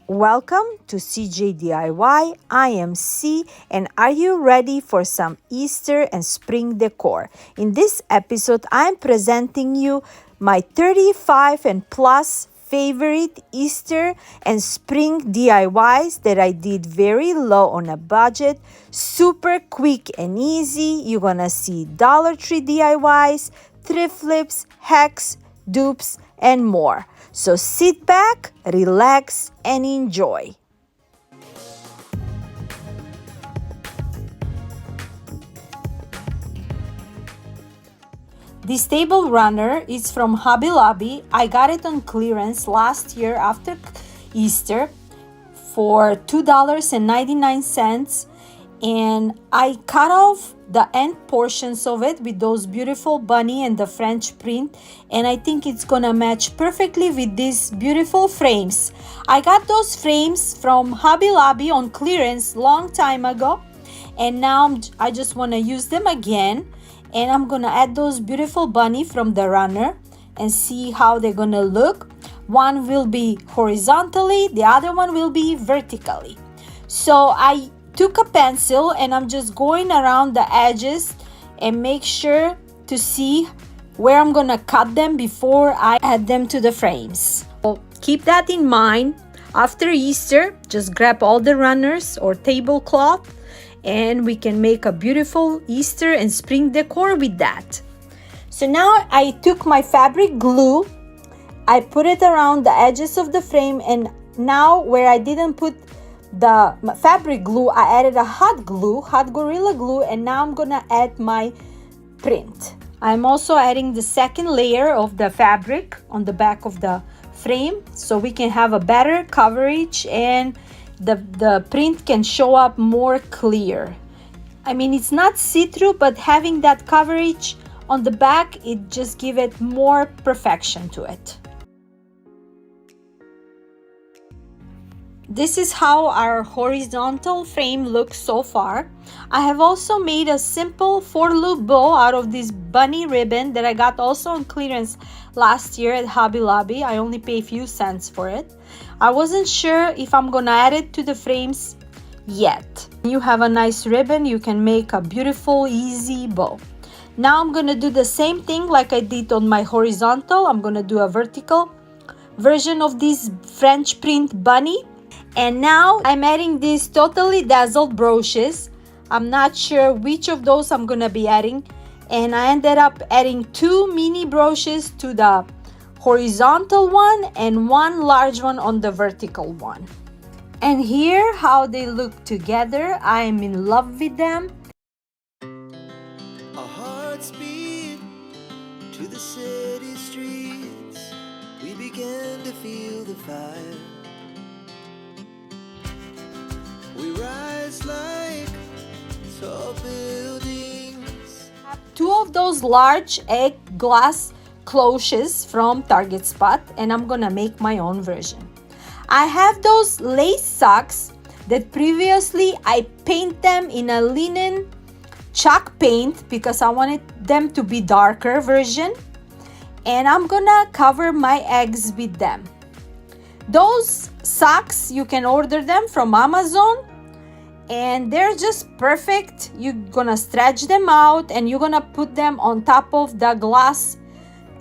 Welcome to CJ DIY. I am C, and are you ready for some Easter and spring decor? In this episode, I'm presenting you my 35 and plus favorite Easter and spring DIYs that I did very low on a budget, super quick and easy. You're gonna see Dollar Tree DIYs, thrift flips, hacks, dupes, and more. So sit back, relax, and enjoy. This table runner is from Hobby Lobby. I got it on clearance last year after Easter for $2.99, and I cut off the end portions of it with those beautiful bunny and the French print, and I think it's gonna match perfectly with these beautiful frames. I got those frames from Hobby Lobby on clearance long time ago, and now I just want to use them again, and I'm gonna add those beautiful bunny from the runner and see how they're gonna look. One will be horizontally, the other one will be vertically. So I took a pencil and I'm just going around the edges and make sure to see where I'm gonna cut them before I add them to the frames. So keep that in mind. After Easter, just grab all the runners or tablecloth and we can make a beautiful Easter and spring decor with that. So now I took my fabric glue, I put it around the edges of the frame, and now where I didn't put the fabric glue, I added a hot Gorilla Glue, and now I'm gonna add my print. I'm also adding the second layer of the fabric on the back of the frame so we can have a better coverage and the print can show up more clear. I mean, it's not see-through, but having that coverage on the back, it just gives it more perfection to it. This is how our horizontal frame looks so far. I have also made a simple 4-loop bow out of this bunny ribbon that I got also on clearance last year at Hobby Lobby. I only pay a few cents for it. I wasn't sure if I'm gonna add it to the frames yet. You have a nice ribbon, you can make a beautiful, easy bow. Now I'm gonna do the same thing like I did on my horizontal. I'm gonna do a vertical version of this French print bunny. And now I'm adding these totally dazzled brooches. I'm not sure which of those I'm gonna be adding, and I ended up adding 2 mini brooches to the horizontal one and 1 large one on the vertical one. And here how they look together. I am in love with them. Our hearts beat to the city streets. We began to feel the fire. We rise like tall buildings. 2 of those large egg glass cloches from Target Spot, and I'm gonna make my own version. I have those lace socks that previously I paint them in a linen chalk paint because I wanted them to be darker version, and I'm gonna cover my eggs with them. Those socks, you can order them from Amazon, and they're just perfect. You're gonna stretch them out and you're gonna put them on top of the glass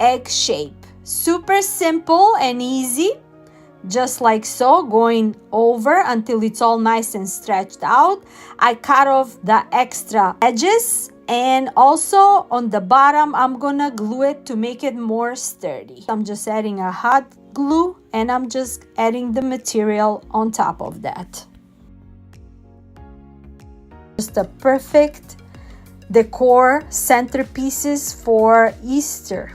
egg shape. Super simple and easy, just like so, going over until it's all nice and stretched out. I cut off the extra edges, and also on the bottom I'm gonna glue it to make it more sturdy. I'm just adding a hot glue and I'm just adding the material on top of that. Just a perfect decor centerpieces for Easter.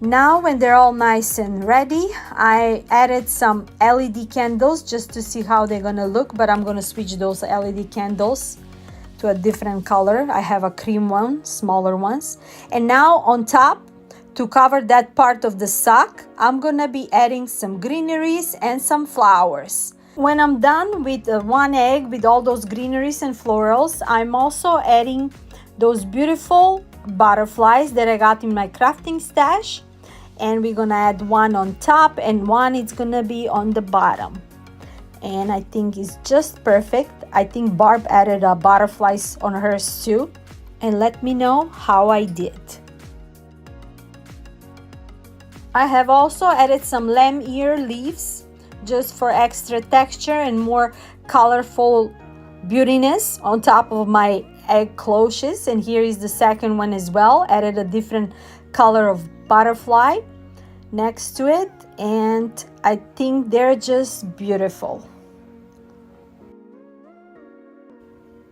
Now when they're all nice and ready, I added some LED candles just to see how they're gonna look, but I'm gonna switch those LED candles to a different color. I have a cream one, smaller ones. And now on top, to cover that part of the sock, I'm gonna be adding some greeneries and some flowers. When I'm done with one egg with all those greeneries and florals, I'm also adding those beautiful butterflies that I got in my crafting stash. and we're gonna add one on top and one is gonna be on the bottom. And I think it's just perfect. I think Barb added butterflies on hers too. And let me know how I did. I have also added some lamb ear leaves just for extra texture and more colorful beautiness on top of my egg cloches. And here is the second one as well. Added a different color of butterfly next to it, and I think they're just beautiful.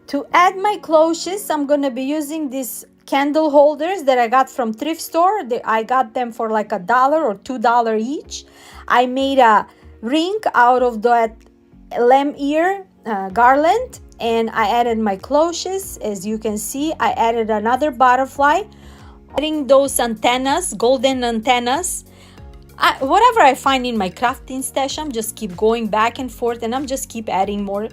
To add my cloches, I'm gonna be using these candle holders that I got from thrift store. I got them for like $1 or $2 each. I made a ring out of that lamb ear garland, and I added my cloches. As you can see, I added another butterfly, adding those antennas, golden antennas. Whatever I find in my crafting stash, I'm just keep going back and forth, and I'm just keep adding more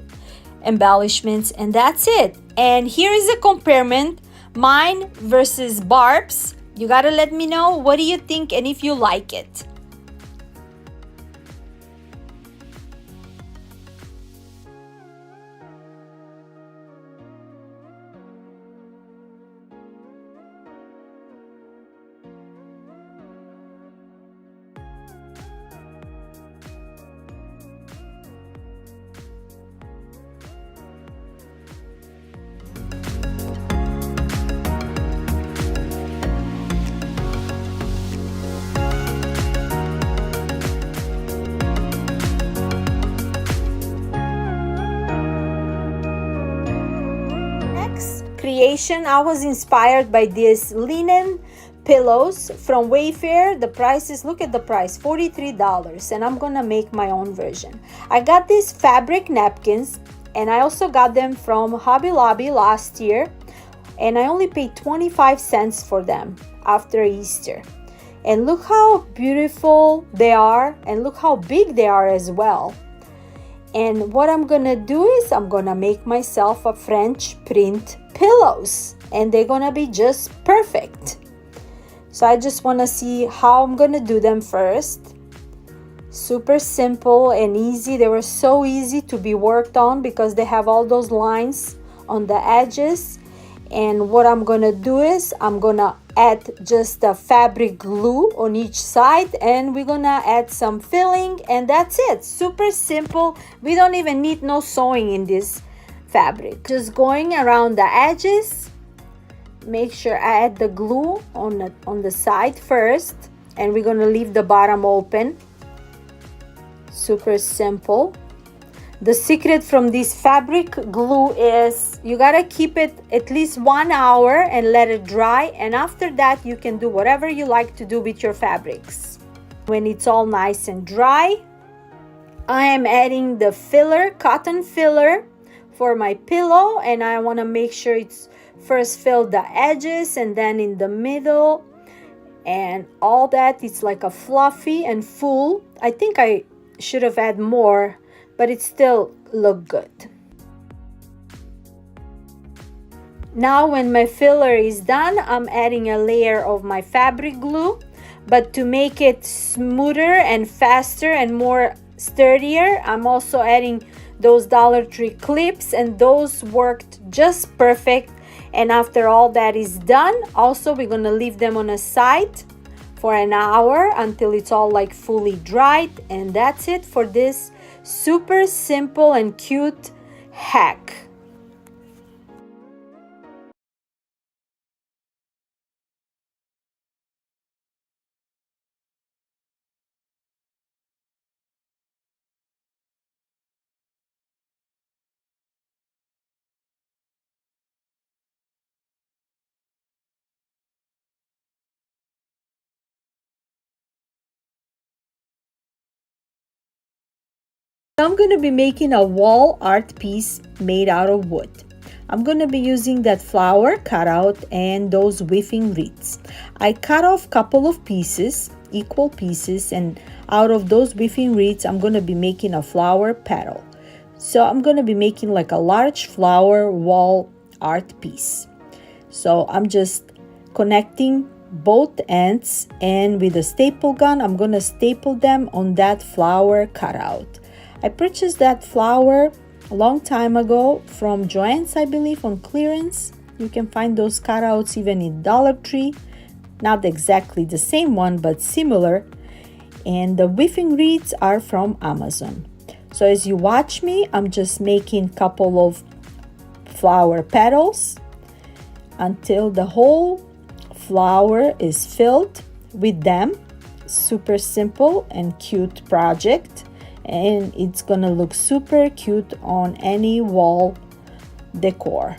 embellishments, and that's it. And here is a comparison, mine versus Barb's. You gotta let me know what do you think and if you like it. Creation, I was inspired by these linen pillows from Wayfair. The price is, look at the price, $43, and I'm gonna make my own version. I got these fabric napkins, and I also got them from Hobby Lobby last year, and I only paid 25 cents for them after Easter. And look how beautiful they are, and look how big they are as well. And what I'm gonna do is I'm gonna make myself a French print pillows, and they're gonna be just perfect. So I just want to see how I'm gonna do them first. Super simple and easy. They were so easy to be worked on because they have all those lines on the edges. And what I'm gonna do is I'm gonna add just a fabric glue on each side, and we're gonna add some filling, and that's it. Super simple. We don't even need no sewing in this fabric. Just going around the edges. Make sure I add the glue on the side first, and we're gonna leave the bottom open. Super simple. The secret from this fabric glue is you gotta keep it at least 1 hour and let it dry, and after that you can do whatever you like to do with your fabrics. When it's all nice and dry, I am adding the filler, cotton filler for my pillow, and I want to make sure it's first filled the edges and then in the middle and all that. It's like a fluffy and full. I think I should have had more, but it still looked good. Now when my filler is done, I'm adding a layer of my fabric glue, but to make it smoother and faster and more sturdier, I'm also adding those Dollar Tree clips, and those worked just perfect. And after all that is done, also we're gonna leave them on a side for an hour until it's all like fully dried, and that's it for this super simple and cute hack. I'm going to be making a wall art piece made out of wood. I'm going to be using that flower cutout and those weaving wreaths. I cut off a couple of pieces, equal pieces, and out of those weaving wreaths, I'm going to be making a flower petal. So I'm going to be making like a large flower wall art piece. So I'm just connecting both ends, and with a staple gun I'm gonna staple them on that flower cutout. I purchased that flower a long time ago from Joann's, I believe, on clearance. You can find those cutouts even in Dollar Tree. Not exactly the same one, but similar. And the weaving wreaths are from Amazon. So as you watch me, I'm just making a couple of flower petals until the whole flower is filled with them. Super simple and cute project, and it's gonna look super cute on any wall decor.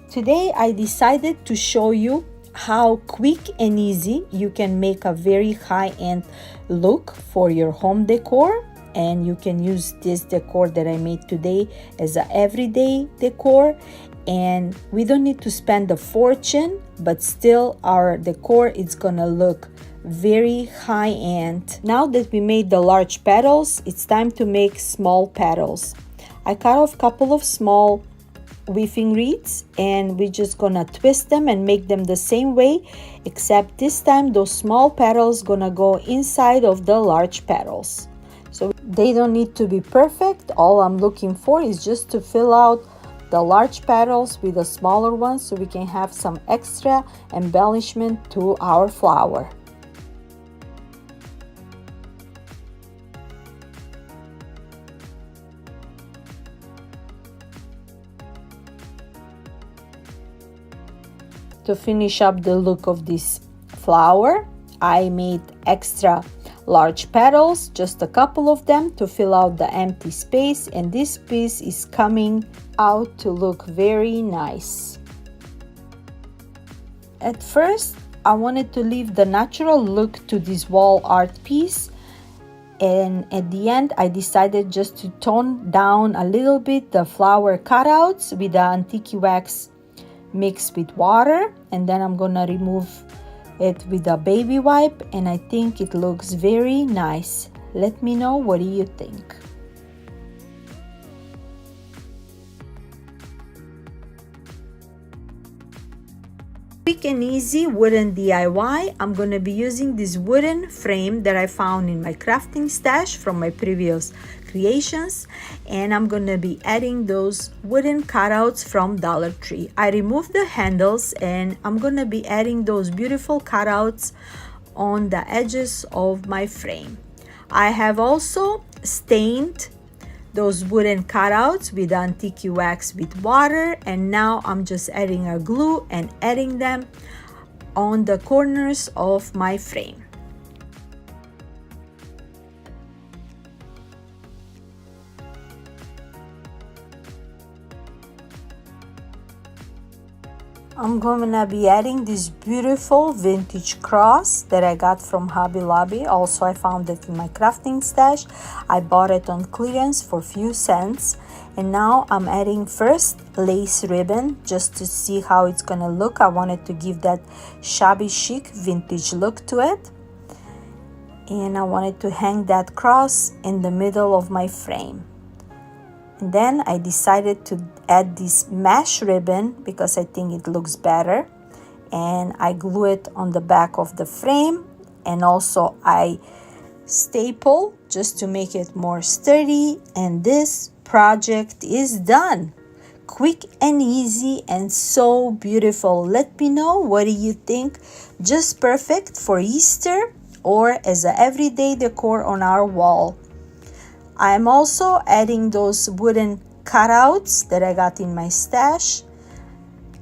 Today I decided to show you how quick and easy you can make a very high-end look for your home decor, and you can use this decor that I made today as an everyday decor, and we don't need to spend a fortune, but still our decor is gonna look very high-end. Now that we made the large petals, it's time to make small petals. I cut off a couple of small weaving wreaths, and we're just gonna twist them and make them the same way, except this time those small petals gonna go inside of the large petals. So they don't need to be perfect. All I'm looking for is just to fill out the large petals with the smaller ones so we can have some extra embellishment to our flower. To finish up the look of this flower, I made extra large petals, just a couple of them to fill out the empty space, and this piece is coming out to look very nice. At first, I wanted to leave the natural look to this wall art piece, and at the end I decided just to tone down a little bit the flower cutouts with the antique wax mixed with water, and then I'm gonna remove it with a baby wipe, and I think it looks very nice. Let me know, what do you think? Quick and easy wooden DIY. I'm going to be using this wooden frame that I found in my crafting stash from my previous creations, and I'm going to be adding those wooden cutouts from Dollar Tree. I removed the handles, and I'm going to be adding those beautiful cutouts on the edges of my frame. I have also stained those wooden cutouts with antique wax with water, and now I'm just adding a glue and adding them on the corners of my frame. I'm gonna be adding this beautiful vintage cross that I got from Hobby Lobby. Also, I found it in my crafting stash. I bought it on clearance for a few cents. And now I'm adding first lace ribbon just to see how it's gonna look. I wanted to give that shabby chic vintage look to it. And I wanted to hang that cross in the middle of my frame. And then I decided to add this mesh ribbon because I think it looks better, and I glue it on the back of the frame, and also I staple just to make it more sturdy, and this project is done. Quick and easy and so beautiful. Let me know, what do you think? Just perfect for Easter or as an everyday decor on our wall. I'm also adding those wooden cutouts that I got in my stash,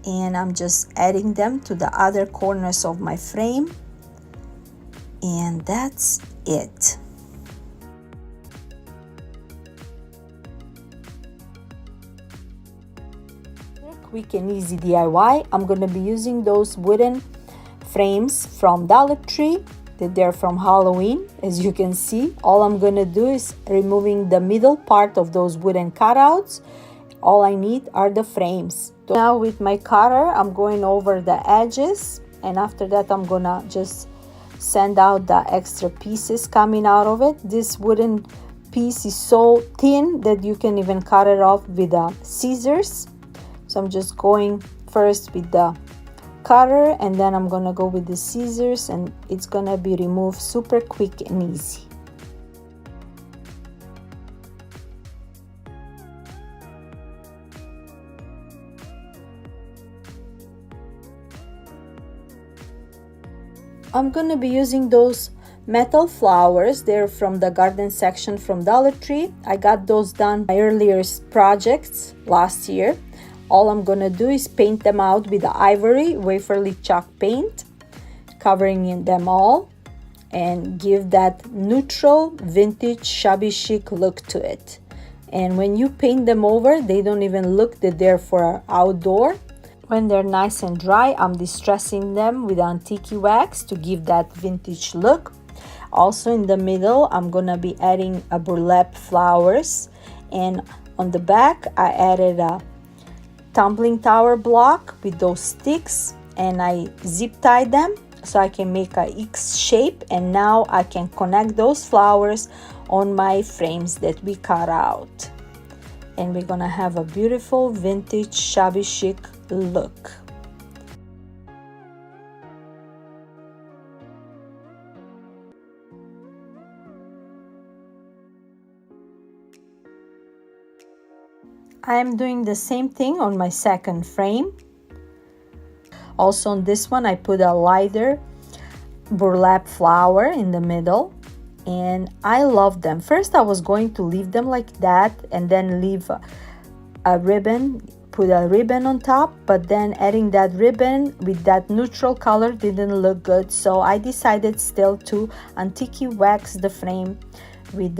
and I'm just adding them to the other corners of my frame, and that's it. Quick and easy DIY. I'm going to be using those wooden frames from Dollar Tree. They're from Halloween. As you can see, all I'm gonna do is removing the middle part of those wooden cutouts. All I need are the frames. Now with my cutter, I'm going over the edges, and after that I'm gonna just sand out the extra pieces coming out of it. This wooden piece is so thin that you can even cut it off with scissors. So I'm just going first with the cutter, and then I'm gonna go with the scissors, and it's gonna be removed super quick and easy. I'm gonna be using those metal flowers. They're from the garden section from Dollar Tree. I got those done my earlier projects last year. All I'm gonna do is paint them out with the ivory Waverly chalk paint, covering them all, and give that neutral vintage shabby chic look to it. And when you paint them over, they don't even look that they're for outdoor. When they're nice and dry, I'm distressing them with antique wax to give that vintage look. Also in the middle, I'm gonna be adding a burlap flowers, and on the back I added a tumbling tower block with those sticks, and I zip tied them so I can make a X shape, and now I can connect those flowers on my frames that we cut out, and we're gonna have a beautiful vintage shabby chic look. I am doing the same thing on my second frame. Also on this one, I put a lighter burlap flower in the middle, and I love them. First I was going to leave them like that and then leave a ribbon, put a ribbon on top, but then adding that ribbon with that neutral color didn't look good, so I decided still to antique wax the frame with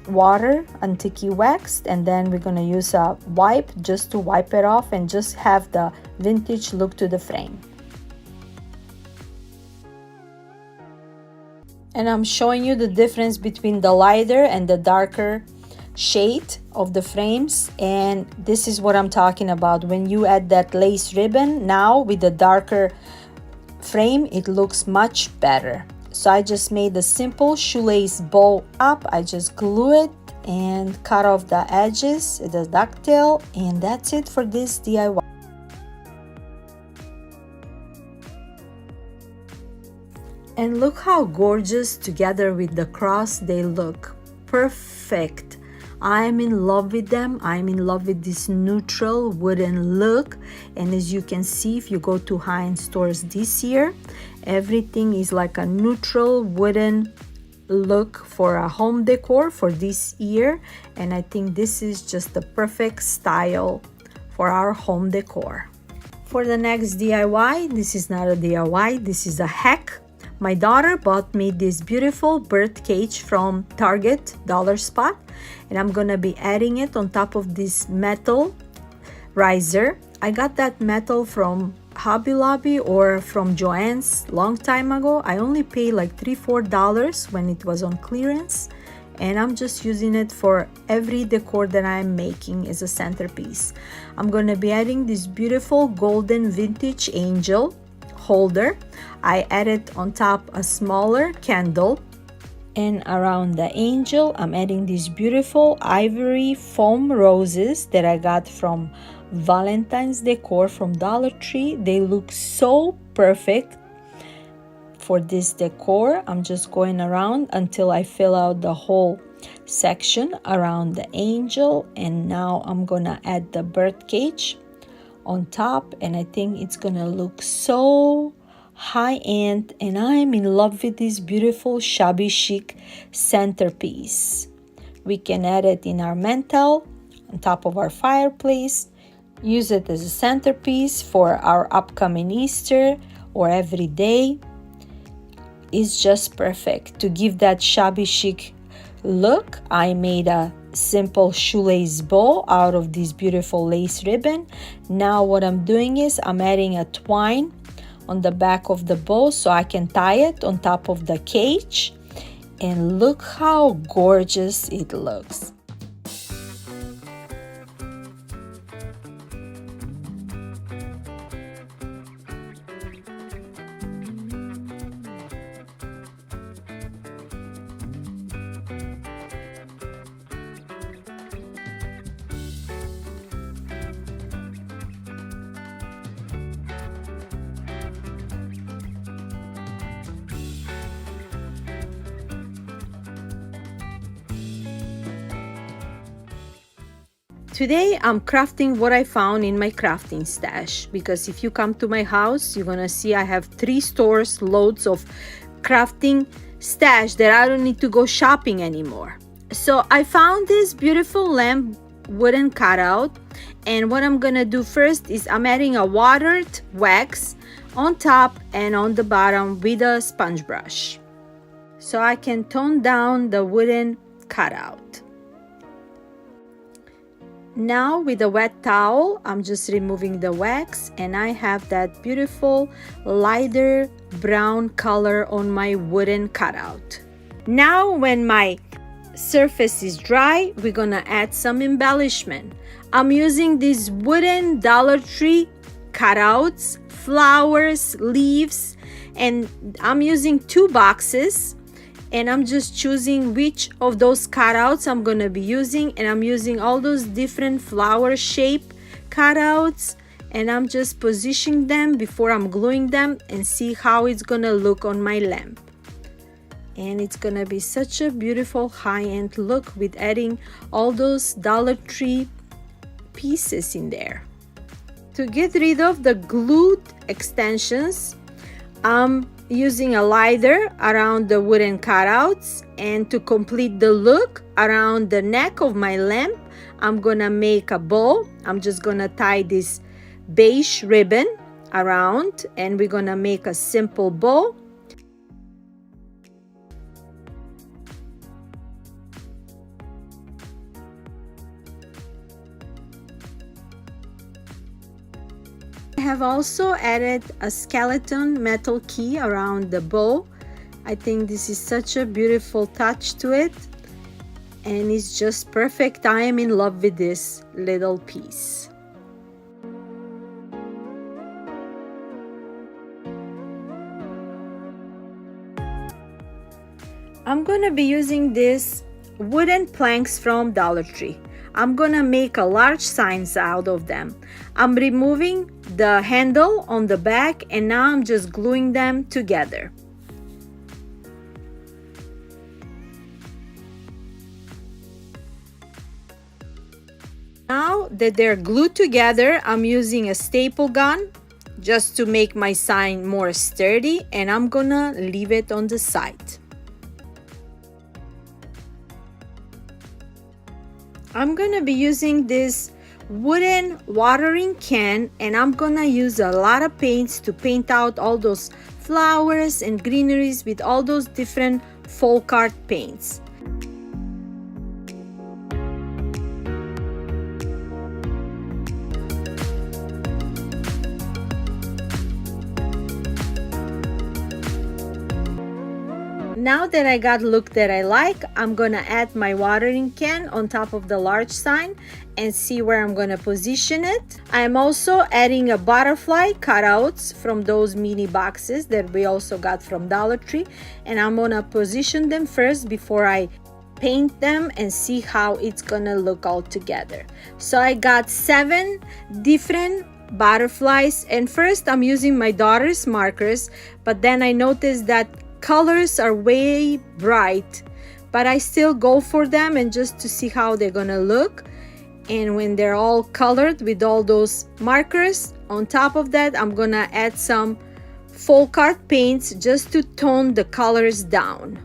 water, antique waxed, and then we're gonna use a wipe just to wipe it off and just have the vintage look to the frame. And I'm showing you the difference between the lighter and the darker shade of the frames, and this is what I'm talking about. When you add that lace ribbon now with the darker frame, it looks much better. So I just made a simple shoelace bow up. I just glue it and cut off the edges, the ducktail, and that's it for this DIY. And look how gorgeous together with the cross they look. Perfect. I'm in love with them. I'm in love with this neutral wooden look, and as you can see, if you go to high-end stores this year, everything is like a neutral wooden look for a home decor for this year, and I think this is just the perfect style for our home decor. For the next DIY, this is not a DIY, this is a hack. My daughter bought me this beautiful bird cage from Target Dollar Spot, and I'm gonna be adding it on top of this metal riser. I got that metal from Hobby Lobby or from Joann's long time ago. I only paid like $3-4 when it was on clearance, and I'm just using it for every decor that I'm making as a centerpiece. I'm gonna be adding this beautiful golden vintage angel holder. I added on top a smaller candle, and around the angel I'm adding these beautiful ivory foam roses that I got from Valentine's Decor from Dollar Tree. They look so perfect for this decor. I'm just going around until I fill out the whole section around the angel, and now I'm gonna add the bird cage on top, and I think it's gonna look so high-end, and I'm in love with this beautiful shabby chic centerpiece. We can add it in our mantel on top of our fireplace, use it as a centerpiece for our upcoming Easter or every day. It's just perfect to give that shabby chic look. I made a simple shoelace bow out of this beautiful lace ribbon. Now what I'm doing is I'm adding a twine on the back of the bow so I can tie it on top of the cage, and look how gorgeous it looks. Today I'm crafting what I found in my crafting stash, because if you come to my house, you're gonna see I have 3 stores loads of crafting stash that I don't need to go shopping anymore. So I found this beautiful lamp wooden cutout, and what I'm gonna do first is I'm adding a watered wax on top and on the bottom with a sponge brush so I can tone down the wooden cutout. Now with a wet towel, I'm just removing the wax, and I have that beautiful lighter brown color on my wooden cutout. Now when my surface is dry, we're gonna add some embellishment. I'm using these wooden Dollar Tree cutouts, flowers, leaves, and I'm using 2 boxes. And I'm just choosing which of those cutouts I'm gonna be using, and I'm using all those different flower shape cutouts, and I'm just positioning them before I'm gluing them and see how it's gonna look on my lamp. And it's gonna be such a beautiful high-end look with adding all those Dollar Tree pieces in there. To get rid of the glued extensions, I'm using a lighter around the wooden cutouts, and to complete the look around the neck of my lamp, I'm gonna make a bow. I'm just gonna tie this beige ribbon around, and we're gonna make a simple bow. I have also added a skeleton metal key around the bow. I think this is such a beautiful touch to it, and it's just perfect. I am in love with this little piece. I'm gonna be using these wooden planks from Dollar Tree. I'm gonna make a large signs out of them. I'm removing the handle on the back, and now I'm just gluing them together. Now that they're glued together, I'm using a staple gun just to make my sign more sturdy, and I'm gonna leave it on the side. I'm gonna be using this wooden watering can, and I'm gonna use a lot of paints to paint out all those flowers and greeneries with all those different folk art paints. Now that I got look that I like, I'm gonna add my watering can on top of the large sign and see where I'm gonna position it. I'm also adding a butterfly cutouts from those mini boxes that we also got from Dollar Tree, and I'm gonna position them first before I paint them and see how it's gonna look all together. So I got 7 different butterflies, and first I'm using my daughter's markers, but then I noticed that colors are way bright, but I still go for them and just to see how they're gonna look. And when they're all colored with all those markers, on top of that I'm gonna add some folk art paints just to tone the colors down.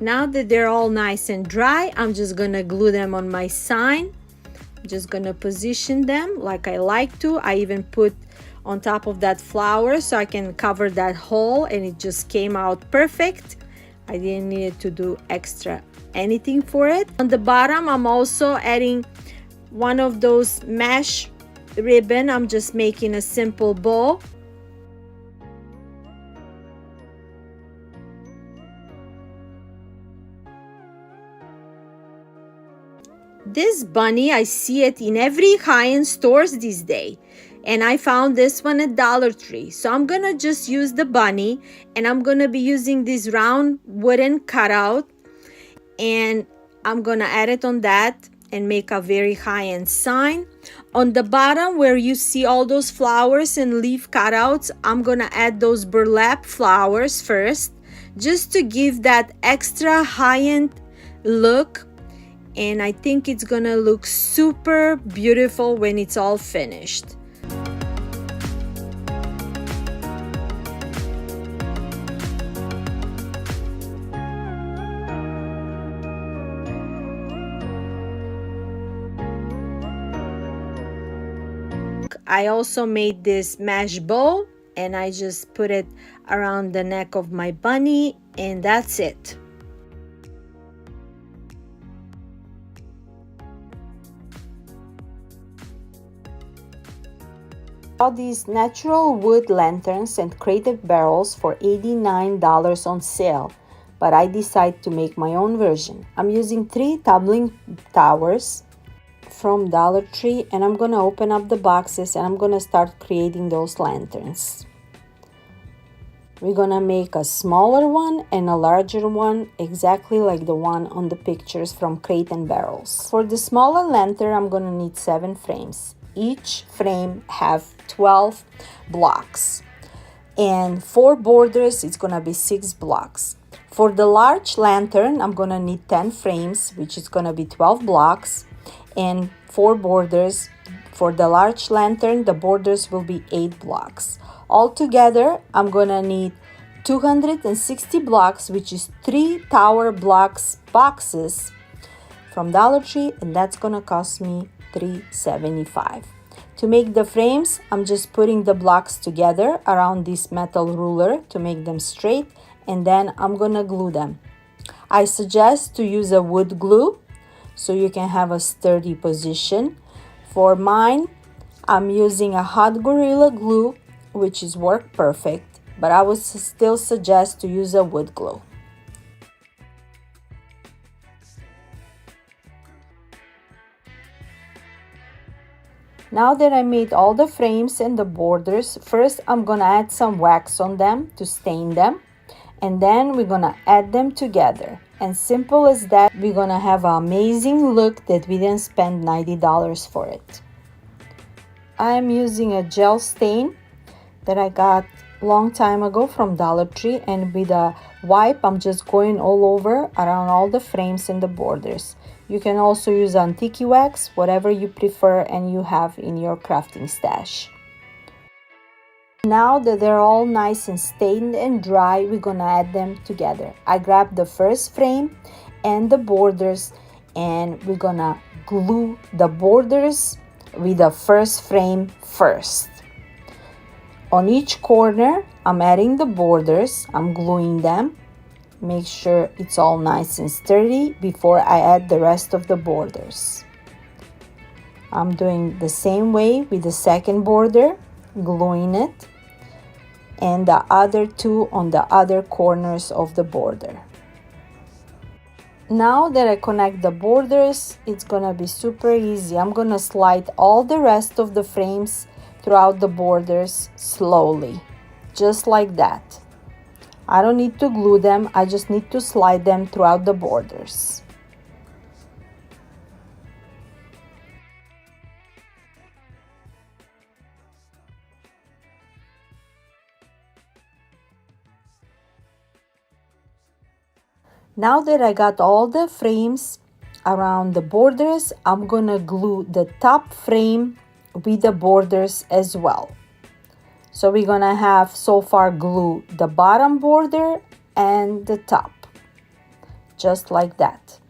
Now that they're all nice and dry, I'm just gonna glue them on my sign. I'm just gonna position them like I like to. I even put on top of that flower so I can cover that hole, and it just came out perfect. I didn't need to do extra anything for it. On the bottom, I'm also adding one of those mesh ribbon. I'm just making a simple bow. This bunny, I see it in every high-end stores these days, and I found this one at Dollar Tree. So I'm gonna just use the bunny, and I'm gonna be using this round wooden cutout. And I'm gonna add it on that and make a very high-end sign. On the bottom where you see all those flowers and leaf cutouts, I'm gonna add those burlap flowers first, just to give that extra high-end look. And I think it's gonna look super beautiful when it's all finished. I also made this mesh bow and I just put it around the neck of my bunny, and that's it. All these natural wood lanterns and crated barrels for $89 on sale, but I decided to make my own version. I'm using 3 tumbling towers from Dollar Tree, and I'm gonna open up the boxes and I'm gonna start creating those lanterns. We're gonna make a smaller one and a larger one, exactly like the one on the pictures from Crate and Barrels. For the smaller lantern, I'm gonna need 7 frames. Each frame have 12 blocks, and 4 borders, it's gonna be 6 blocks. For the large lantern, I'm gonna need 10 frames, which is gonna be 12 blocks, and 4 borders. For the large lantern, the borders will be 8 blocks. Altogether, I'm gonna need 260 blocks, which is 3 tower blocks boxes from Dollar Tree, and that's gonna cost me $3.75. To make the frames, I'm just putting the blocks together around this metal ruler to make them straight, and then I'm gonna glue them. I suggest to use a wood glue so you can have a sturdy position. For mine, I'm using a hot gorilla glue, which is work perfect, but I would still suggest to use a wood glue. Now that I made all the frames and the borders, first I'm gonna add some wax on them to stain them, and then we're gonna add them together. And simple as that, we're gonna have an amazing look that we didn't spend $90 for it. I'm using a gel stain that I got a long time ago from Dollar Tree, and with a wipe I'm just going all over around all the frames and the borders. You can also use antique wax, whatever you prefer and you have in your crafting stash. Now that they're all nice and stained and dry, we're gonna add them together. I grabbed the first frame and the borders, and we're gonna glue the borders with the first frame first. On each corner, I'm adding the borders, I'm gluing them. Make sure it's all nice and sturdy before I add the rest of the borders. I'm doing the same way with the second border, gluing it, and the other 2 on the other corners of the border. Now that I connect the borders, it's gonna be super easy. I'm gonna slide all the rest of the frames throughout the borders slowly, just like that. I don't need to glue them, I just need to slide them throughout the borders. Now that I got all the frames around the borders, I'm gonna glue the top frame with the borders as well. So we're gonna have so far glue the bottom border and the top, just like that.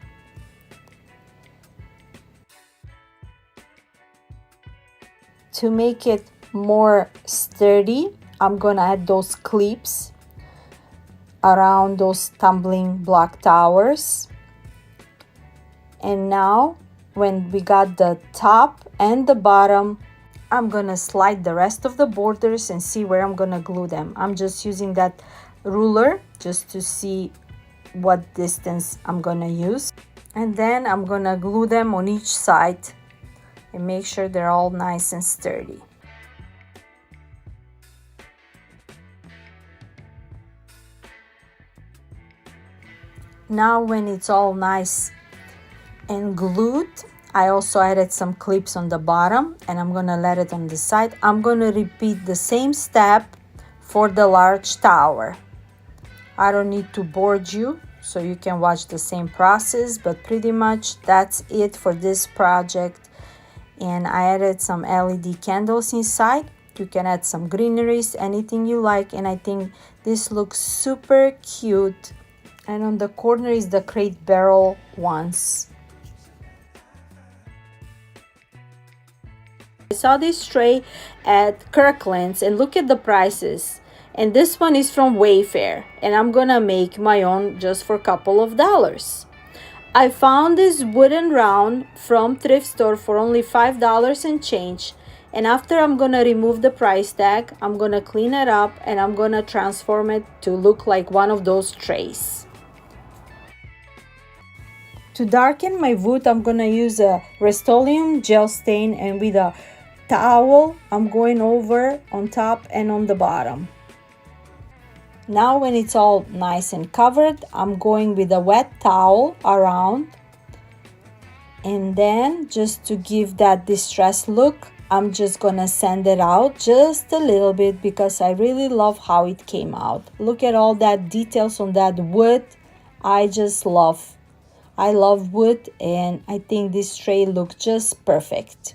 To make it more sturdy, I'm gonna add those clips around those tumbling block towers. And now when we got the top and the bottom, I'm gonna slide the rest of the borders and see where I'm gonna glue them. I'm just using that ruler just to see what distance I'm gonna use, and then I'm gonna glue them on each side and make sure they're all nice and sturdy. Now when it's all nice and glued. I also added some clips on the bottom and I'm gonna let it on the side. I'm gonna repeat the same step for the large tower. I don't need to board you so you can watch the same process, but pretty much that's it for this project. And I added some LED candles inside. You can add some greeneries, anything you like, and I think this looks super cute. And on the corner is the crate barrel ones. I saw this tray at Kirkland's and look at the prices. And this one is from Wayfair, and I'm gonna make my own just for a couple of dollars. I found this wooden round from thrift store for only $5 and change. And after I'm gonna remove the price tag, I'm gonna clean it up and I'm gonna transform it to look like one of those trays. To darken my wood, I'm gonna use a Rust-Oleum gel stain, and with a towel, I'm going over on top and on the bottom. Now when it's all nice and covered, I'm going with a wet towel around, and then just to give that distressed look, I'm just gonna sand it out just a little bit because I really love how it came out. Look at all that details on that wood. I love wood, and I think this tray looked just perfect.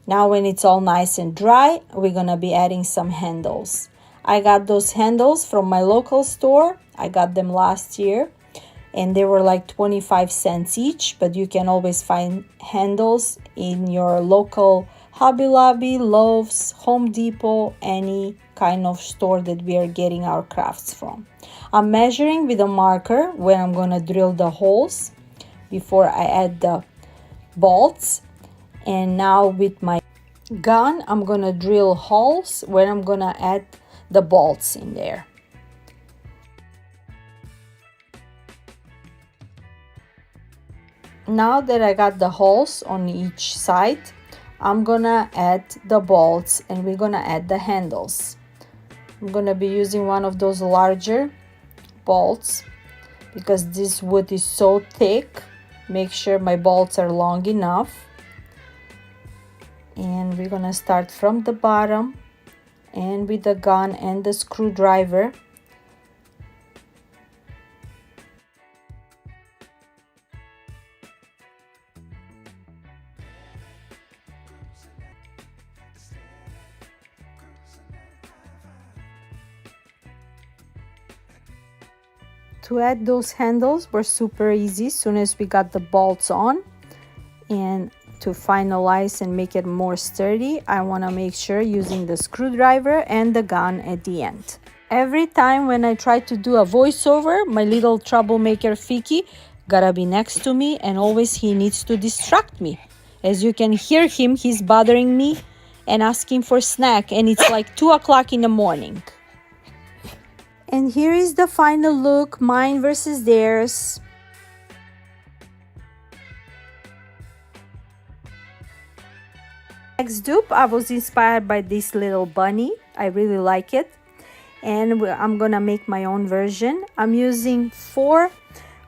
Now when it's all nice and dry, we're gonna be adding some handles. I got those handles from my local store. I got them last year and they were like 25 cents each, but you can always find handles in your local Hobby Lobby, Lowe's, Home Depot, any kind of store that we are getting our crafts from. I'm measuring with a marker when I'm gonna drill the holes before I add the bolts. And now with my gun, I'm gonna drill holes where I'm gonna add the bolts in there. Now that I got the holes on each side, I'm gonna add the bolts and we're gonna add the handles. I'm gonna be using one of those larger bolts because this wood is so thick. Make sure my bolts are long enough. And we're gonna start from the bottom, and with the gun and the screwdriver to add those handles were super easy as soon as we got the bolts on. And to finalize and make it more sturdy, I want to make sure using the screwdriver and the gun at the end. Every time when I try to do a voiceover, my little troublemaker Fiki gotta be next to me, and always he needs to distract me. As you can hear him, he's bothering me and asking for snack, and it's like 2 o'clock in the morning. And here is the final look, mine versus theirs. Next dupe, I was inspired by this little bunny. I really like it. And I'm gonna make my own version. I'm using 4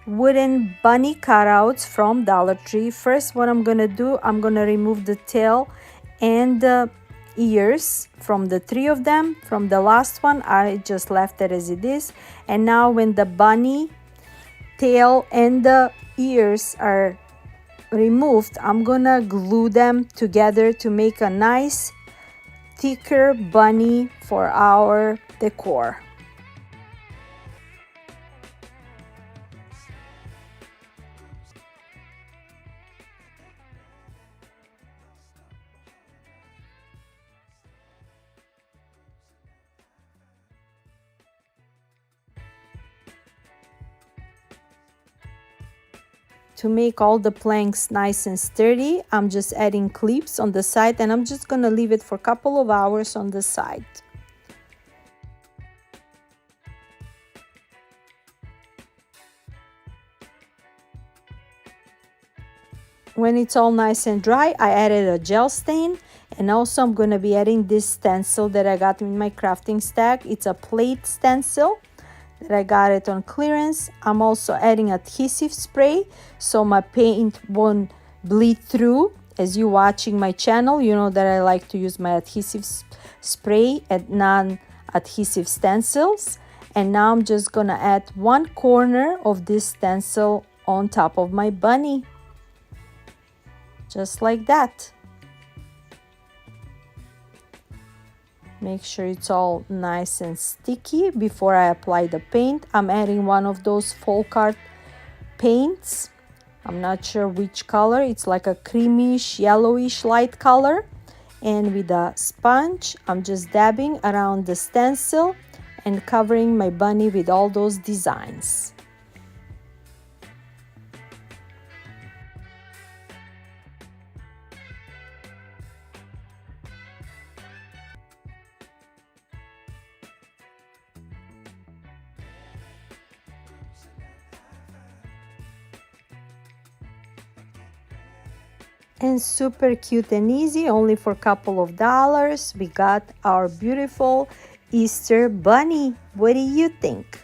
wooden bunny cutouts from Dollar Tree. First, what I'm gonna do, I'm gonna remove the tail and the ears from the 3 of them. From the last one, I just left it as it is. And now when the bunny tail and the ears are removed, I'm gonna glue them together to make a nice thicker bunny for our decor. To make all the planks nice and sturdy, I'm just adding clips on the side, and I'm just gonna leave it for a couple of hours on the side. When it's all nice and dry, I added a gel stain, and also I'm gonna be adding this stencil that I got in my crafting stack. It's a plate stencil that I got it on clearance. I'm also adding adhesive spray so my paint won't bleed through. As you watching my channel, you know that I like to use my adhesive spray and non-adhesive stencils. And now I'm just gonna add one corner of this stencil on top of my bunny, just like that. Make sure it's all nice and sticky before I apply the paint. I'm adding one of those folk art paints. I'm not sure which color. It's like a creamish, yellowish light color. And with a sponge, I'm just dabbing around the stencil and covering my bunny with all those designs. And super cute and easy, only for a couple of dollars, we got our beautiful Easter bunny. What do you think?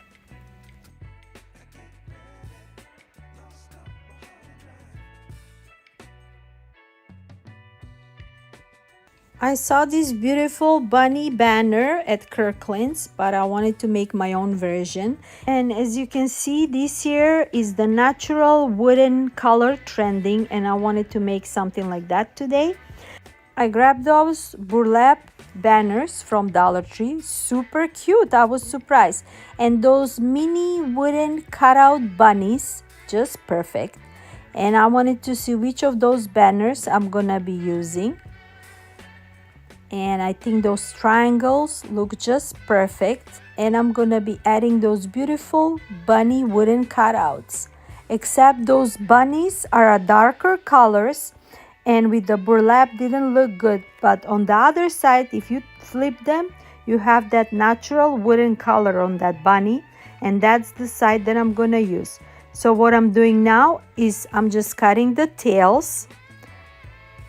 I saw this beautiful bunny banner at Kirkland's, but I wanted to make my own version. And as you can see, this year is the natural wooden color trending, and I wanted to make something like that today. I grabbed those burlap banners from Dollar Tree. Super cute, I was surprised. And those mini wooden cutout bunnies, just perfect. And I wanted to see which of those banners I'm gonna be using. And I think those triangles look just perfect. And I'm gonna be adding those beautiful bunny wooden cutouts. Except those bunnies are a darker colors, and with the burlap didn't look good. But on the other side, if you flip them, you have that natural wooden color on that bunny, and that's the side that I'm gonna use. So what I'm doing now is I'm just cutting the tails,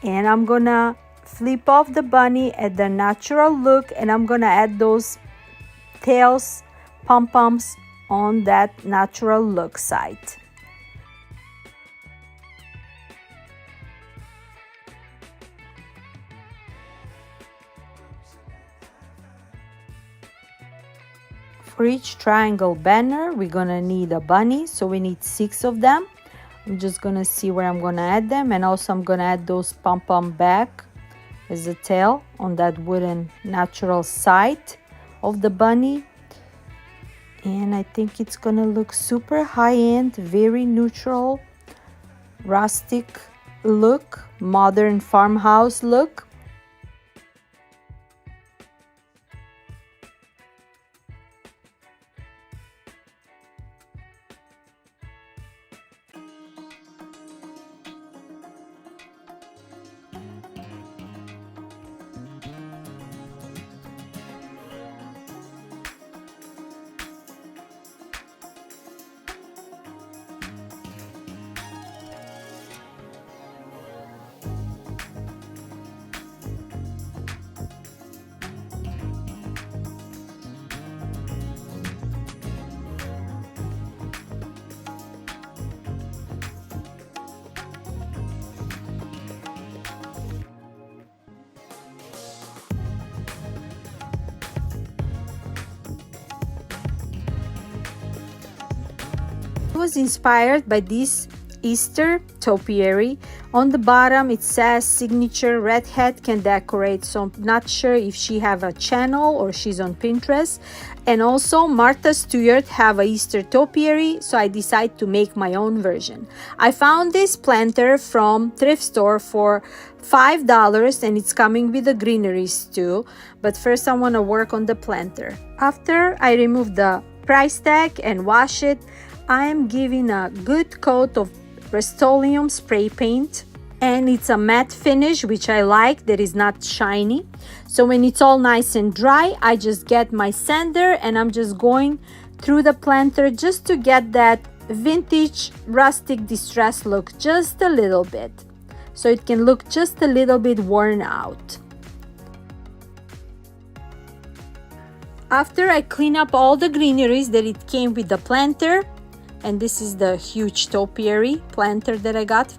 and I'm gonna flip off the bunny at the natural look, and I'm gonna add those tails, pom-poms on that natural look side. For each triangle banner, we're gonna need a bunny, so we need 6 of them. I'm just gonna see where I'm gonna add them, and also I'm gonna add those pom-pom back as a tail on that wooden natural side of the bunny. And I think it's gonna look super high-end, very neutral, rustic look, modern farmhouse look. I was inspired by this Easter topiary. On the bottom it says signature redhead can decorate, so I'm not sure if she have a channel or she's on Pinterest. And also Martha Stewart have a Easter topiary, so I decided to make my own version. I found this planter from thrift store for $5, and it's coming with the greeneries too. But first I want to work on the planter. After I remove the price tag and wash it, I am giving a good coat of Rust-Oleum spray paint, and it's a matte finish, which I like, that is not shiny. So when it's all nice and dry, I just get my sander and I'm just going through the planter just to get that vintage rustic distress look just a little bit, so it can look just a little bit worn out. After I clean up all the greeneries that it came with the planter, and this is the huge topiary planter that I got,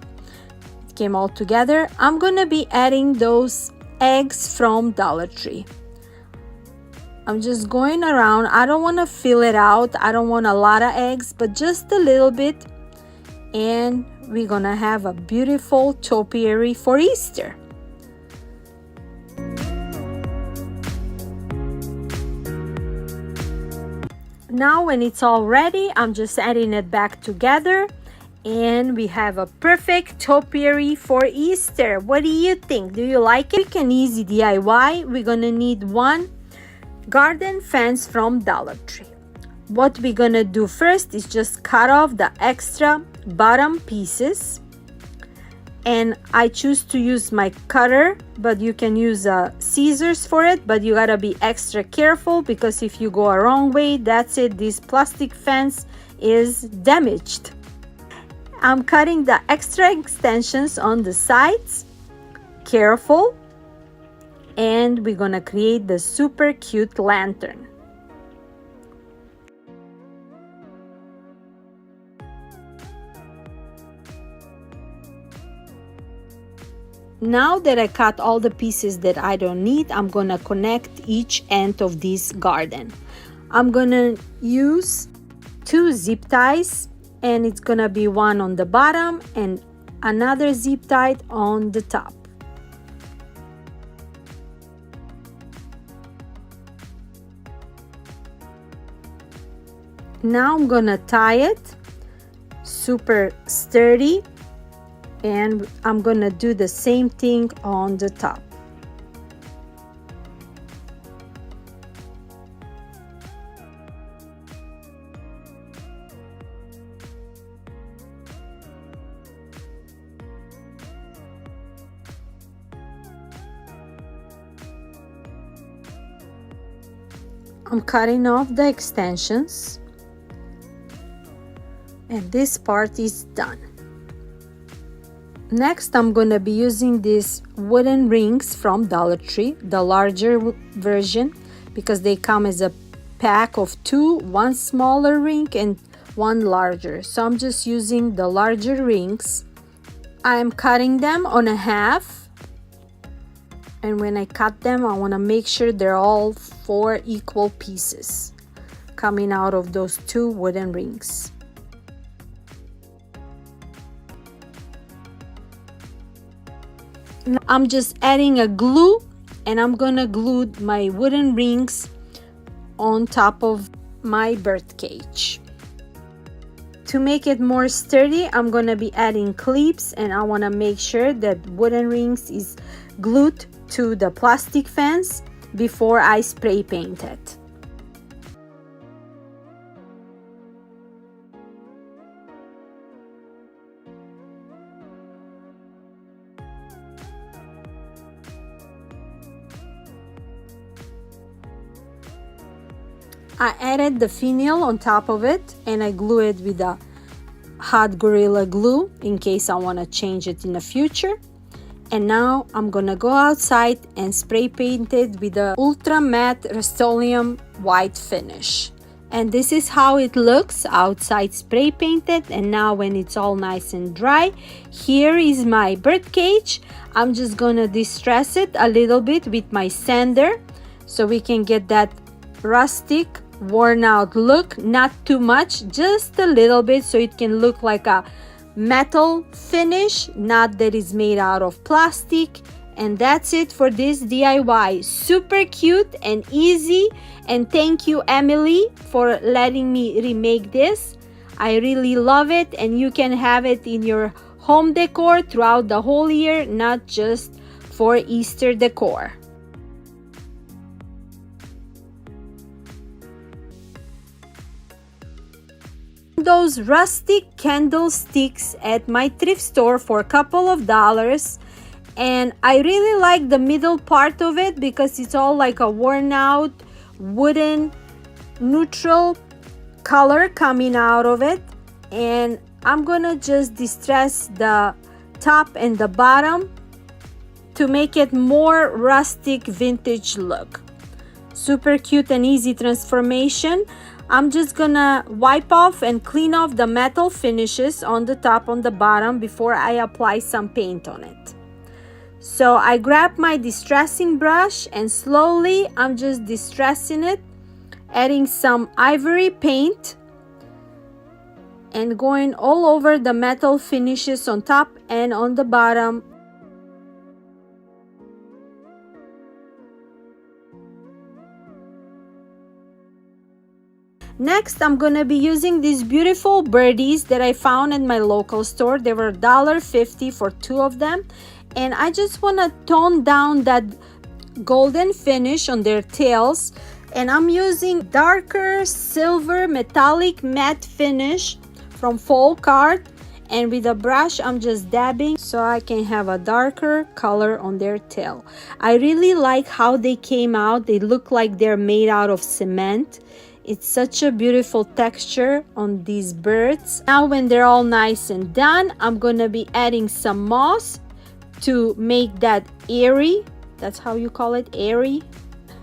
it came all together, I'm gonna be adding those eggs from Dollar Tree. I'm just going around. I don't want to fill it out. I don't want a lot of eggs, but just a little bit. And we're gonna have a beautiful topiary for Easter. Now when it's all ready, I'm just adding it back together. And we have a perfect topiary for Easter. What do you think? Do you like it? Quick and easy DIY. We're gonna need one garden fence from Dollar Tree. What we're gonna do first is just cut off the extra bottom pieces, and I choose to use my cutter, but you can use scissors for it, but you gotta be extra careful because if you go a wrong way, that's it, this plastic fence is damaged. I'm cutting the extra extensions on the sides, careful. And we're gonna create the super cute lantern. Now that I cut all the pieces that I don't need, I'm gonna connect each end of this garden. I'm gonna use 2 zip ties, and it's gonna be one on the bottom and another zip tie on the top. Now I'm gonna tie it super sturdy, and I'm gonna do the same thing on the top. I'm cutting off the extensions. And this part is done. Next, I'm going to be using these wooden rings from Dollar Tree, the larger version, because they come as a pack of 2, one smaller ring and one larger. So I'm just using the larger rings. I'm cutting them on a half, and when I cut them, I want to make sure they're all 4 equal pieces coming out of those 2 wooden rings. I'm just adding a glue, and I'm gonna glue my wooden rings on top of my bird cage. To make it more sturdy, I'm gonna be adding clips, and I wanna make sure that wooden rings is glued to the plastic fence before I spray paint it. I added the finial on top of it, and I glue it with a hot Gorilla Glue in case I want to change it in the future. And now I'm gonna go outside and spray paint it with the Ultra Matte Rust-Oleum white finish. And this is how it looks outside spray painted. And now when it's all nice and dry, here is my bird cage. I'm just gonna distress it a little bit with my sander so we can get that rustic worn out look. Not too much, just a little bit, so it can look like a metal finish, not that it's made out of plastic. And that's it for this DIY. Super cute and easy, and thank you, Emily, for letting me remake this. I really love it, and you can have it in your home decor throughout the whole year, not just for Easter decor. Those rustic candlesticks at my thrift store for a couple of dollars, and I really like the middle part of it because it's all like a worn out wooden neutral color coming out of it. And I'm gonna just distress the top and the bottom to make it more rustic vintage look. Super cute and easy transformation. I'm just gonna wipe off and clean off the metal finishes on the top, on the bottom, before I apply some paint on it. So I grab my distressing brush and slowly I'm just distressing it, adding some ivory paint and going all over the metal finishes on top and on the bottom. Next, I'm gonna be using these beautiful birdies that I found at my local store. They were $1.50 for 2 of them. And I just wanna tone down that golden finish on their tails. And I'm using darker silver metallic matte finish from Folk Art. And with a brush, I'm just dabbing so I can have a darker color on their tail. I really like how they came out. They look like they're made out of cement. It's such a beautiful texture on these birds. Now when they're all nice and done, I'm gonna be adding some moss to make that airy. That's how you call it, airy,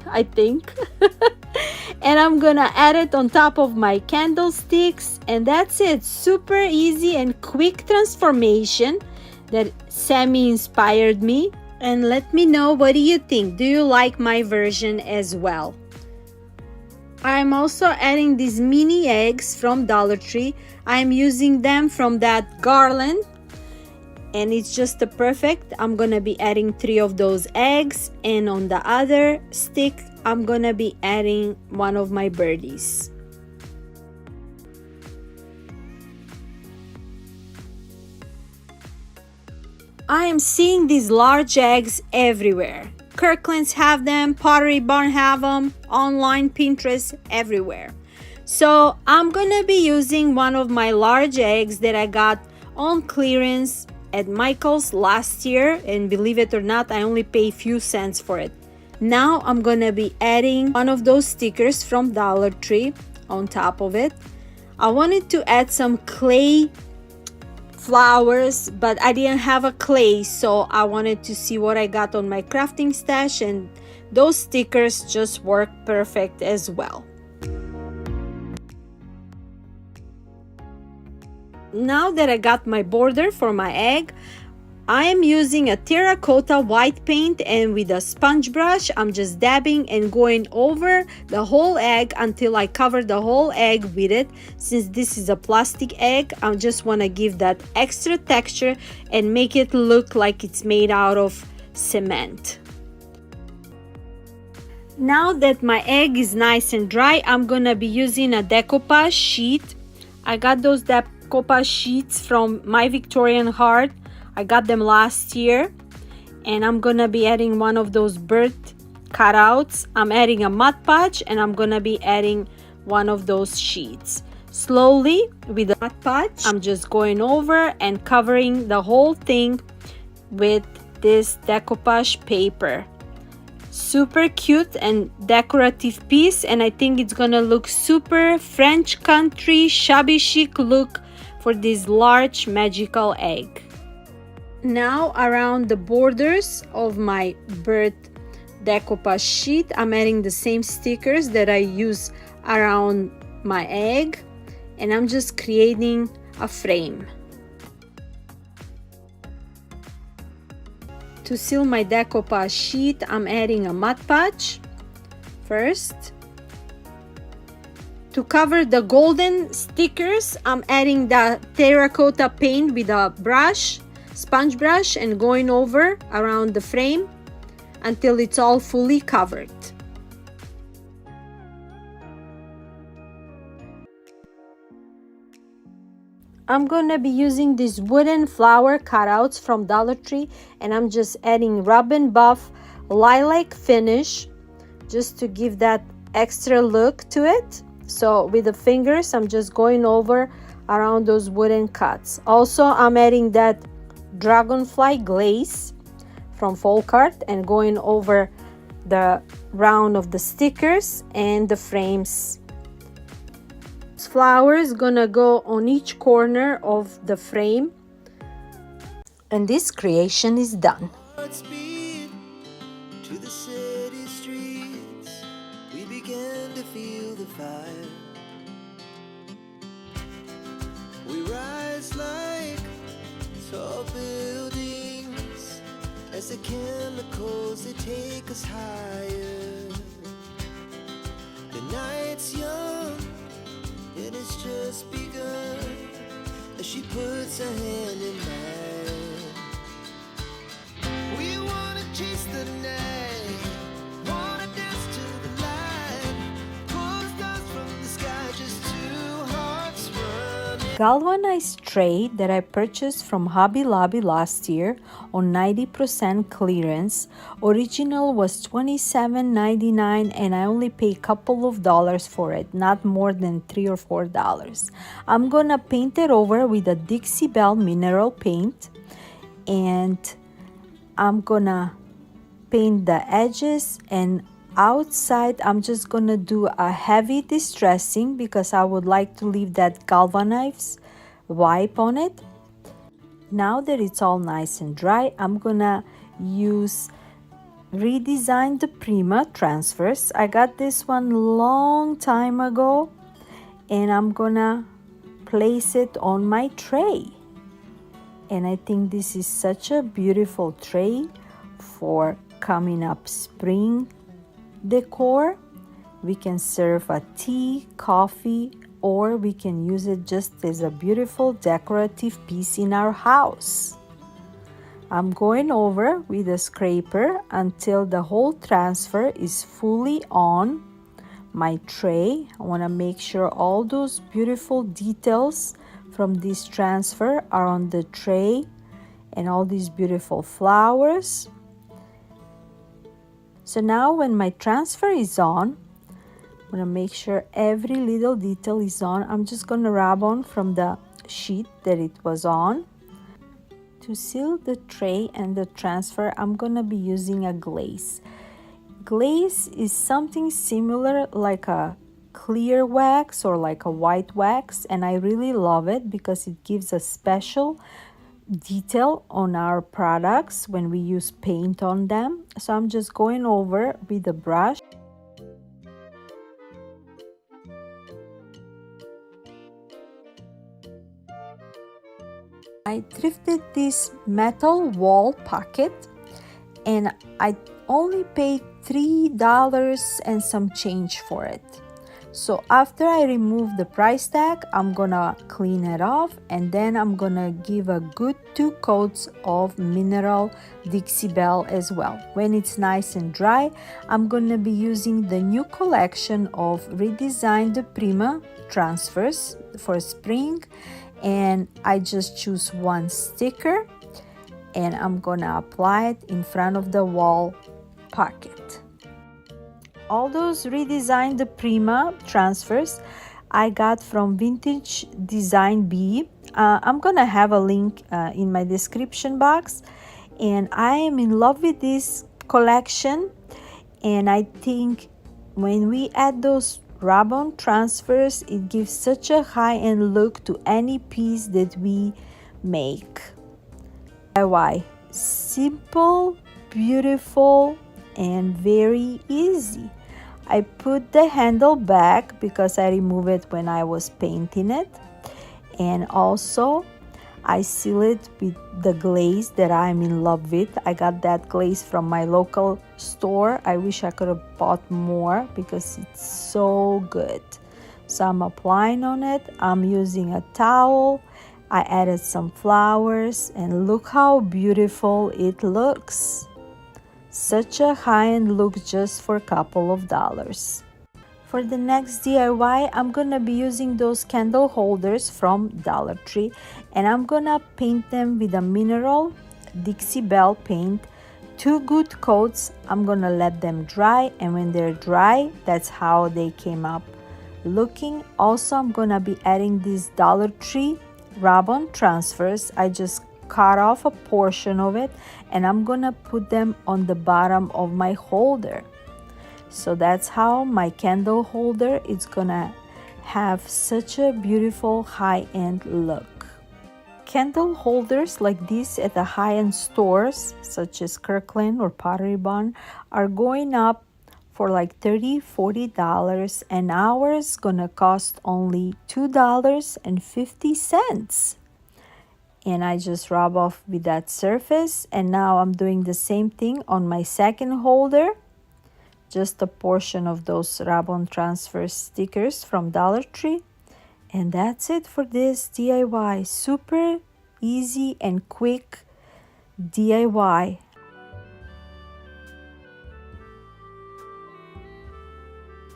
I think. And I'm gonna add it on top of my candlesticks, and that's it. Super easy and quick transformation that Sammy inspired me. And let me know, what do you think? Do you like my version as well? I'm also adding these mini eggs from Dollar Tree. I'm using them from that garland and it's just the perfect. I'm gonna be adding 3 of those eggs, and on the other stick I'm gonna be adding one of my birdies. I am seeing these large eggs everywhere. Kirkland's have them, Pottery Barn have them, online, Pinterest, everywhere. So I'm gonna be using one of my large eggs that I got on clearance at Michael's last year, and believe it or not, I only pay a few cents for it. Now I'm gonna be adding one of those stickers from Dollar Tree on top of it. I wanted to add some clay flowers, but I didn't have a clay, so I wanted to see what I got on my crafting stash, and those stickers just work perfect as well. Now that I got my border for my egg, I am using a terracotta white paint, and with a sponge brush I'm just dabbing and going over the whole egg until I cover the whole egg with it. Since this is a plastic egg, I just want to give that extra texture and make it look like it's made out of cement. Now that my egg is nice and dry, I'm gonna be using a decoupage sheet. I got those decoupage sheets from My Victorian Heart. I got them last year, and I'm gonna be adding one of those bird cutouts. I'm adding a Mod Podge, and I'm gonna be adding one of those sheets. Slowly with the Mod Podge, I'm just going over and covering the whole thing with this decoupage paper. Super cute and decorative piece, and I think it's gonna look super French country, shabby chic look for this large magical egg. Now around the borders of my bird decoupage sheet, I'm adding the same stickers that I use around my egg, and I'm just creating a frame. To seal my decoupage sheet, I'm adding a Mod Podge first. To cover the golden stickers, I'm adding the terracotta paint with a brush, sponge brush, and going over around the frame until it's all fully covered. I'm gonna be using these wooden flower cutouts from Dollar Tree, and I'm just adding rub and buff lilac finish just to give that extra look to it. So with the fingers, I'm just going over around those wooden cuts. Also, I'm adding that dragonfly glaze from Folk Art and going over the round of the stickers and the frames. This flower is gonna go on each corner of the frame, and this creation is done. Speed to the city streets. We began to feel the fire. We rise like tall buildings as the chemicals, they take us higher. The night's young and it's just begun as she puts her hand in mine. We wanna chase the night, wanna dance to the light, pull stars from the sky, just two hearts running. Galvanized tray that I purchased from Hobby Lobby last year on 90% clearance. Original was $27.99 and I only paid a couple of dollars for it, not more than $3 or $4. I'm gonna paint it over with a Dixie Belle mineral paint, and I'm gonna paint the edges, and outside I'm just gonna do a heavy distressing because I would like to leave that galvanized wipe on it. Now that it's all nice and dry, I'm gonna redesign the Prima transfers. I got this one long time ago and I'm gonna place it on my tray. And I think this is such a beautiful tray for coming up spring decor. We can serve a tea, coffee, or we can use it just as a beautiful decorative piece in our house. I'm going over with a scraper until the whole transfer is fully on my tray. I want to make sure all those beautiful details from this transfer are on the tray, and all these beautiful flowers. So now when my transfer is on, I'm going to make sure every little detail is on. I'm just going to rub on from the sheet that it was on. To seal the tray and the transfer, I'm going to be using a glaze. Glaze is something similar like a clear wax or like a white wax, and I really love it because it gives a special detail on our products when we use paint on them. So I'm just going over with a brush. I thrifted this metal wall pocket and I only paid $3 and some change for it. So after I remove the price tag, I'm gonna clean it off, and then I'm gonna give a good 2 coats of mineral Dixie Belle as well. When it's nice and dry, I'm gonna be using the new collection of redesigned Prima transfers for spring, and I just choose one sticker and I'm gonna apply it in front of the wall pocket. All those redesigned Prima transfers I got from Vintage Design B. I'm gonna have a link in my description box, and I am in love with this collection, and I think when we add those rub-on transfers, it gives such a high-end look to any piece that we make. DIY, simple, beautiful, and very easy. I put the handle back because I removed it when I was painting it, and also I seal it with the glaze that I'm in love with. I got that glaze from my local store. I wish I could have bought more because it's so good. So I'm applying on it. I'm using a towel. I added some flowers, and look how beautiful it looks. Such a high-end look just for a couple of dollars. For the next DIY, I'm gonna be using those candle holders from Dollar Tree, and I'm gonna paint them with a mineral Dixie Belle paint. 2 good coats. I'm gonna let them dry, and when they're dry, that's how they came up looking. Also, I'm gonna be adding these Dollar Tree rub-on transfers. I just cut off a portion of it, and I'm gonna put them on the bottom of my holder. So that's how my candle holder is gonna have such a beautiful high-end look. Candle holders like this at the high-end stores such as Kirkland or Potterybarn are going up for like $30-40, and ours gonna cost only $2.50. And I just rub off with that surface, and now I'm doing the same thing on my second holder. Just a portion of those rub-on transfer stickers from Dollar Tree. And that's it for this DIY. Super easy and quick DIY.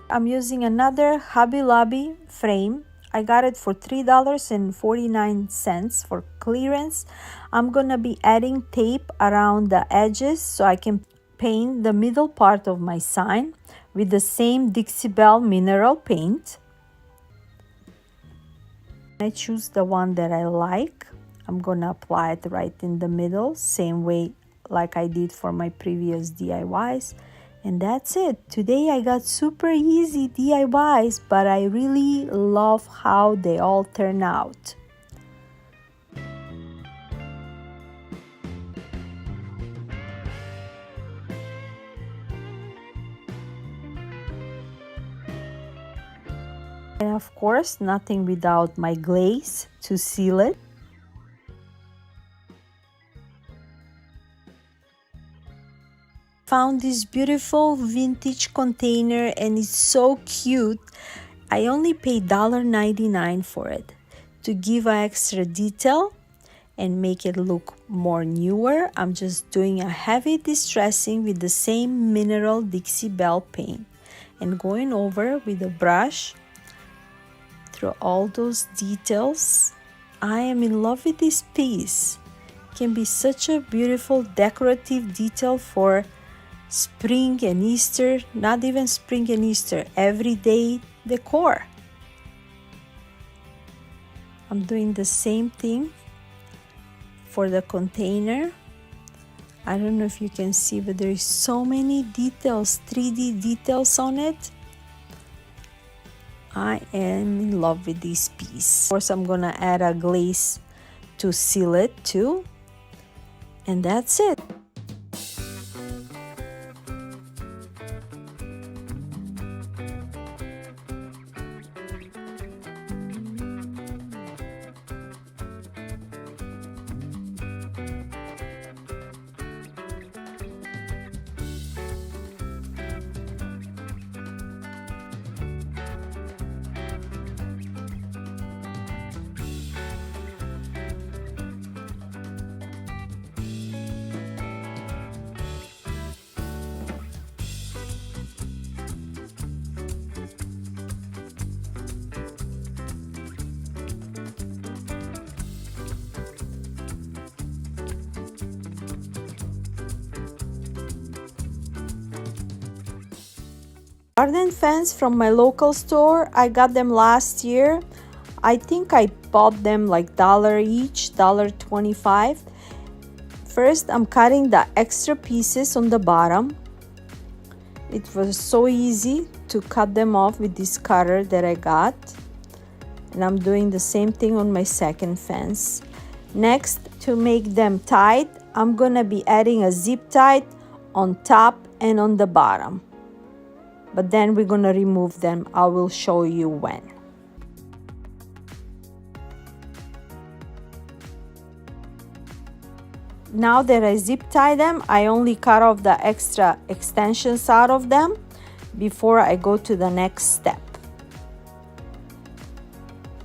I'm using another Hobby Lobby frame. I got it for $3.49 for clearance. I'm gonna be adding tape around the edges so I can paint the middle part of my sign with the same Dixie Belle mineral paint. I choose the one that I like. I'm gonna apply it right in the middle, same way like I did for my previous DIYs. And that's it. Today I got super easy DIYs, but I really love how they all turn out. And of course, nothing without my glaze to seal it. Found this beautiful vintage container and it's so cute. I only paid $1.99 for it to give an extra detail and make it look more newer. I'm just doing a heavy distressing with the same mineral Dixie Belle paint and going over with a brush through all those details. I am in love with this piece. It can be such a beautiful decorative detail for spring and Easter, not even spring and Easter, everyday decor. I'm doing the same thing for the container. I don't know if you can see, but there is so many details, 3D details on it. I am in love with this piece. Of course, I'm gonna add a glaze to seal it too. And that's it. Garden fence from my local store. I got them last year. I think I bought them like $1 each, $1.25. First, I'm cutting the extra pieces on the bottom. It was so easy to cut them off with this cutter that I got. And I'm doing the same thing on my second fence. Next, to make them tight, I'm gonna be adding a zip tie on top and on the bottom. But then we're gonna remove them. I will show you when. Now that I zip tie them, I only cut off the extra extensions out of them before I go to the next step.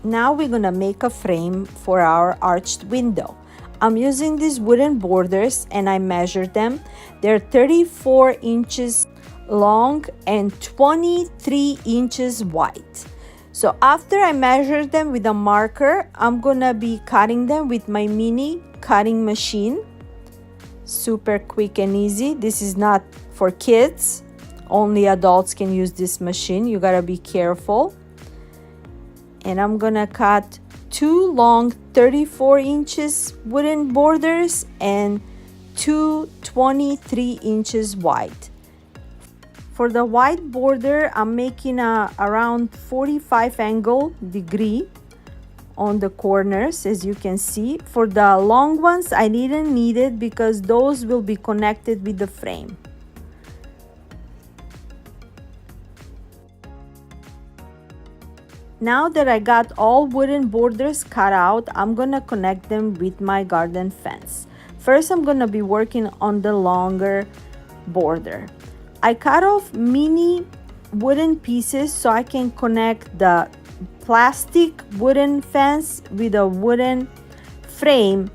Now we're gonna make a frame for our arched window. I'm using these wooden borders and I measured them. They're 34 inches long and 23 inches wide. So after I measure them with a marker, I'm gonna be cutting them with my mini cutting machine. Super quick and easy. This is not for kids. Only adults can use this machine. You gotta be careful. And I'm gonna cut 2 long 34 inches wooden borders and 2 23 inches wide. For the white border, I'm making a around 45 angle degree on the corners, as you can see. For the long ones, I didn't need it because those will be connected with the frame. Now that I got all wooden borders cut out, I'm gonna connect them with my garden fence. First, I'm gonna be working on the longer border. I cut off mini wooden pieces so I can connect the plastic wooden fence with a wooden frame.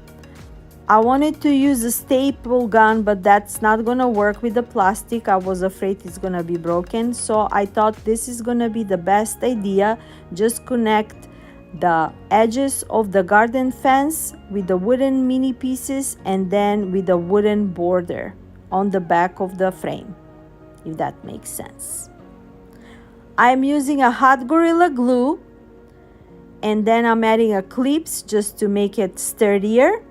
I wanted to use a staple gun, but that's not gonna work with the plastic. I was afraid it's gonna be broken, so I thought this is gonna be the best idea. Just connect the edges of the garden fence with the wooden mini pieces and then with the wooden border on the back of the frame, if that makes sense. I'm using a hot Gorilla Glue, and then I'm adding a clips just to make it sturdier,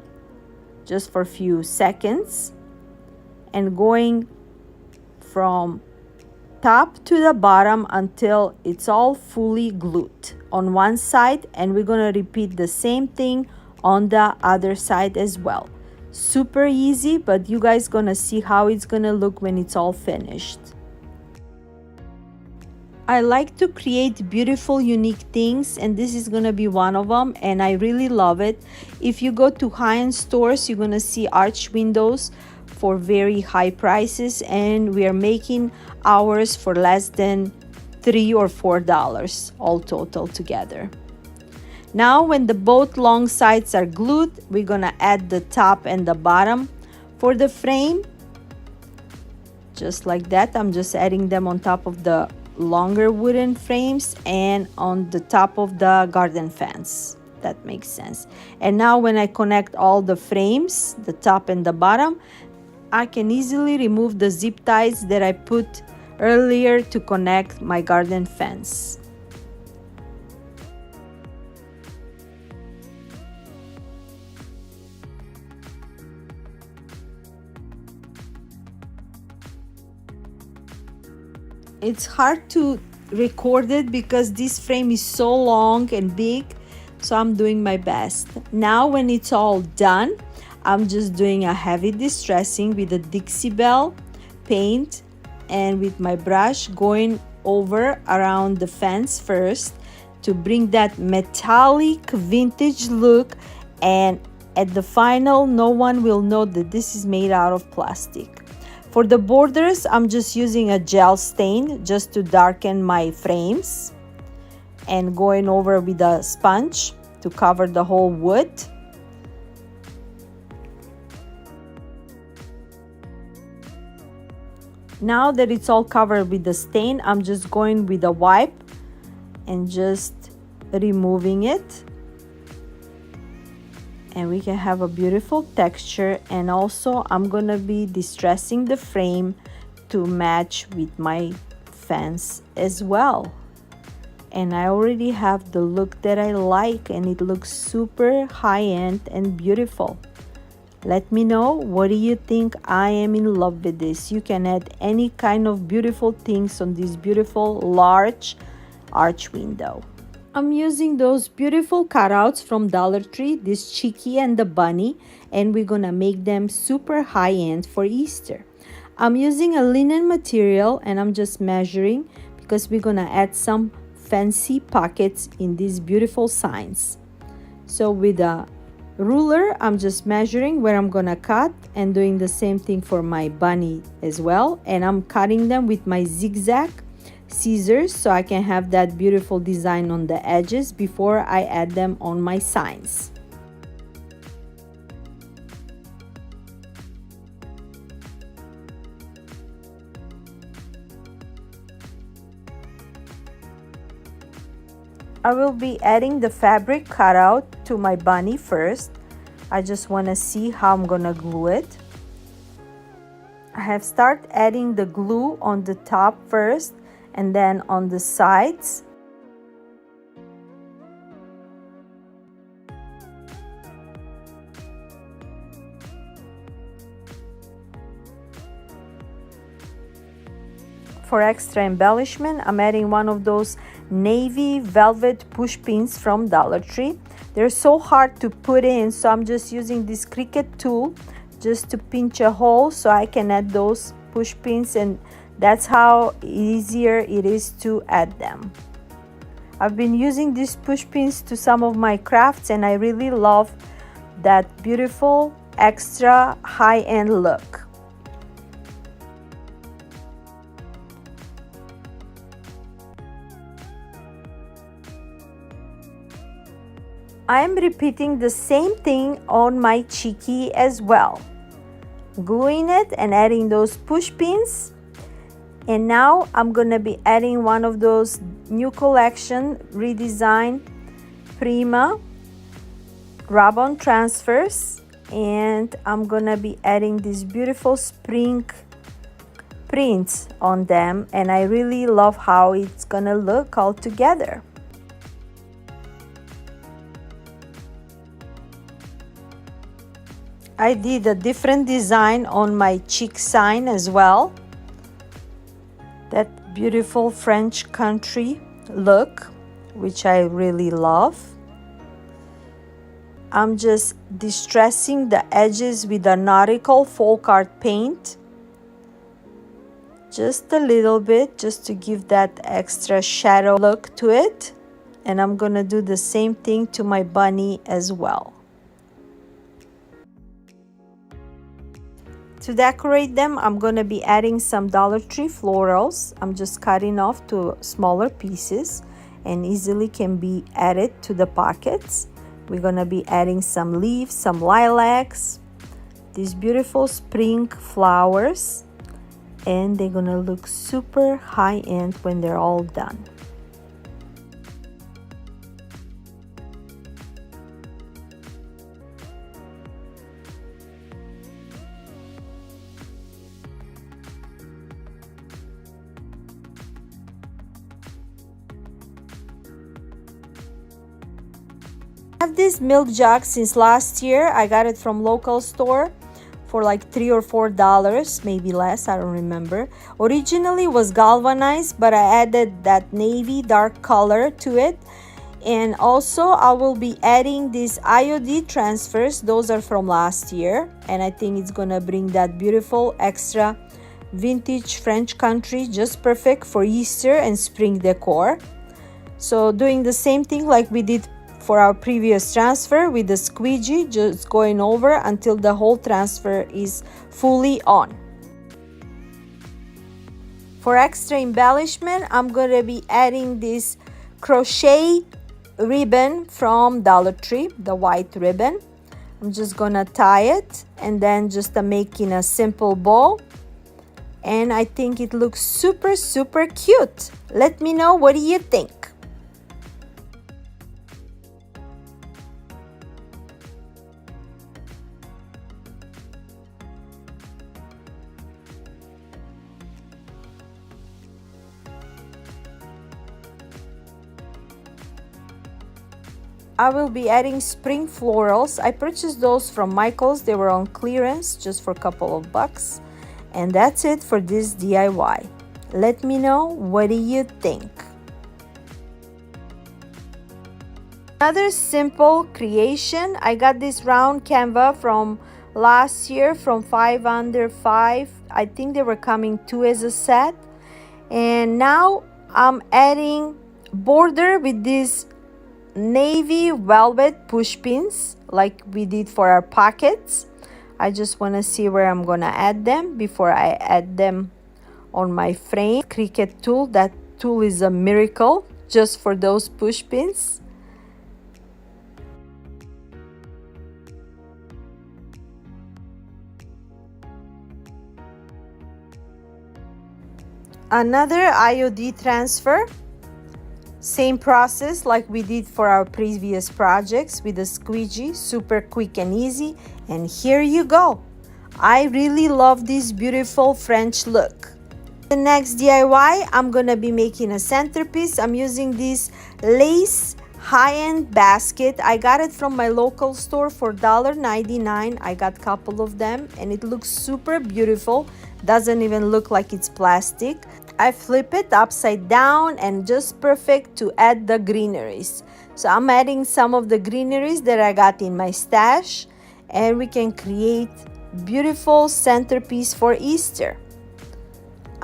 just for a few seconds, and going from top to the bottom until it's all fully glued on one side, and we're gonna repeat the same thing on the other side as well. Super easy, but you guys gonna see how it's gonna look when it's all finished. I like to create beautiful, unique things, and this is gonna be one of them, and I really love it. If you go to high-end stores, you're gonna see arch windows for very high prices, and we are making ours for less than $3 or $4 all total together. Now, when the both long sides are glued, we're gonna add the top and the bottom for the frame. Just like that, I'm just adding them on top of the longer wooden frames and on the top of the garden fence. That makes sense. And now when I connect all the frames, the top and the bottom, I can easily remove the zip ties that I put earlier to connect my garden fence. It's hard to record it because this frame is so long and big, so I'm doing my best. Now when it's all done, I'm just doing a heavy distressing with a Dixie Belle paint and with my brush going over around the fence first to bring that metallic vintage look, and at the final no one will know that this is made out of plastic. For the borders, I'm just using a gel stain just to darken my frames and going over with a sponge to cover the whole wood. Now that it's all covered with the stain, I'm just going with a wipe and just removing it. And we can have a beautiful texture, and also I'm gonna be distressing the frame to match with my fence as well. And I already have the look that I like, and it looks super high-end and beautiful. Let me know, what do you think? I am in love with this. You can add any kind of beautiful things on this beautiful large arch window. I'm using those beautiful cutouts from Dollar Tree, this Chicky and the bunny, and we're gonna make them super high-end for Easter. I'm using a linen material, and I'm just measuring because we're gonna add some fancy pockets in these beautiful signs. So with a ruler, I'm just measuring where I'm gonna cut and doing the same thing for my bunny as well, and I'm cutting them with my zigzag scissors so I can have that beautiful design on the edges before I add them on my signs. I will be adding the fabric cutout to my bunny first. I just want to see how I'm gonna glue it. I have started adding the glue on the top first and then on the sides. For extra embellishment, I'm adding one of those navy velvet push pins from Dollar Tree. They're so hard to put in, so I'm just using this Cricut tool just to pinch a hole so I can add those push pins, and that's how easier it is to add them. I've been using these push pins to some of my crafts, and I really love that beautiful extra high-end look. I am repeating the same thing on my cheeky as well, gluing it and adding those push pins. And now I'm gonna be adding one of those new collection redesigned Prima rub-on transfers, and I'm gonna be adding these beautiful spring prints on them, and I really love how it's gonna look all together. I did a different design on my chic sign as well. That beautiful French country look, which I really love. I'm just distressing the edges with a nautical folk art paint. Just a little bit, just to give that extra shadow look to it. And I'm gonna do the same thing to my bunny as well. To decorate them, I'm going to be adding some Dollar Tree florals. I'm just cutting off to smaller pieces and easily can be added to the pockets. We're going to be adding some leaves, some lilacs, these beautiful spring flowers, and they're going to look super high-end when they're all done. I have this milk jug since last year. I got it from local store for like $3 or $4, maybe less, I don't remember. Originally it was galvanized, but I added that navy dark color to it. And also I will be adding these IOD transfers. Those are from last year, and I think it's gonna bring that beautiful extra vintage French country, just perfect for Easter and spring decor. So doing the same thing like we did for our previous transfer with the squeegee, just going over until the whole transfer is fully on. For extra embellishment, I'm going to be adding this crochet ribbon from Dollar Tree, the white ribbon. I'm just gonna tie it and then just making a simple bow, and I think it looks super cute. Let me know, what do you think? I will be adding spring florals. I purchased those from Michael's. They were on clearance just for a couple of bucks. And that's it for this DIY. Let me know, what do you think? Another simple creation. I got this round canvas from last year from 5 Under 5. I think they were coming 2 as a set. And now I'm adding border with this navy velvet push pins like we did for our pockets. I just want to see where I'm gonna add them before I add them on my frame. Cricut tool, that tool is a miracle just for those push pins. Another IOD transfer. Same process like we did for our previous projects with the squeegee, super quick and easy. And here you go. I really love this beautiful French look. The next DIY, I'm gonna be making a centerpiece. I'm using this lace high-end basket. I got it from my local store for $1.99. I got a couple of them and it looks super beautiful. Doesn't even look like it's plastic. I flip it upside down and just perfect to add the greeneries. So I'm adding some of the greeneries that I got in my stash, and we can create beautiful centerpiece for Easter.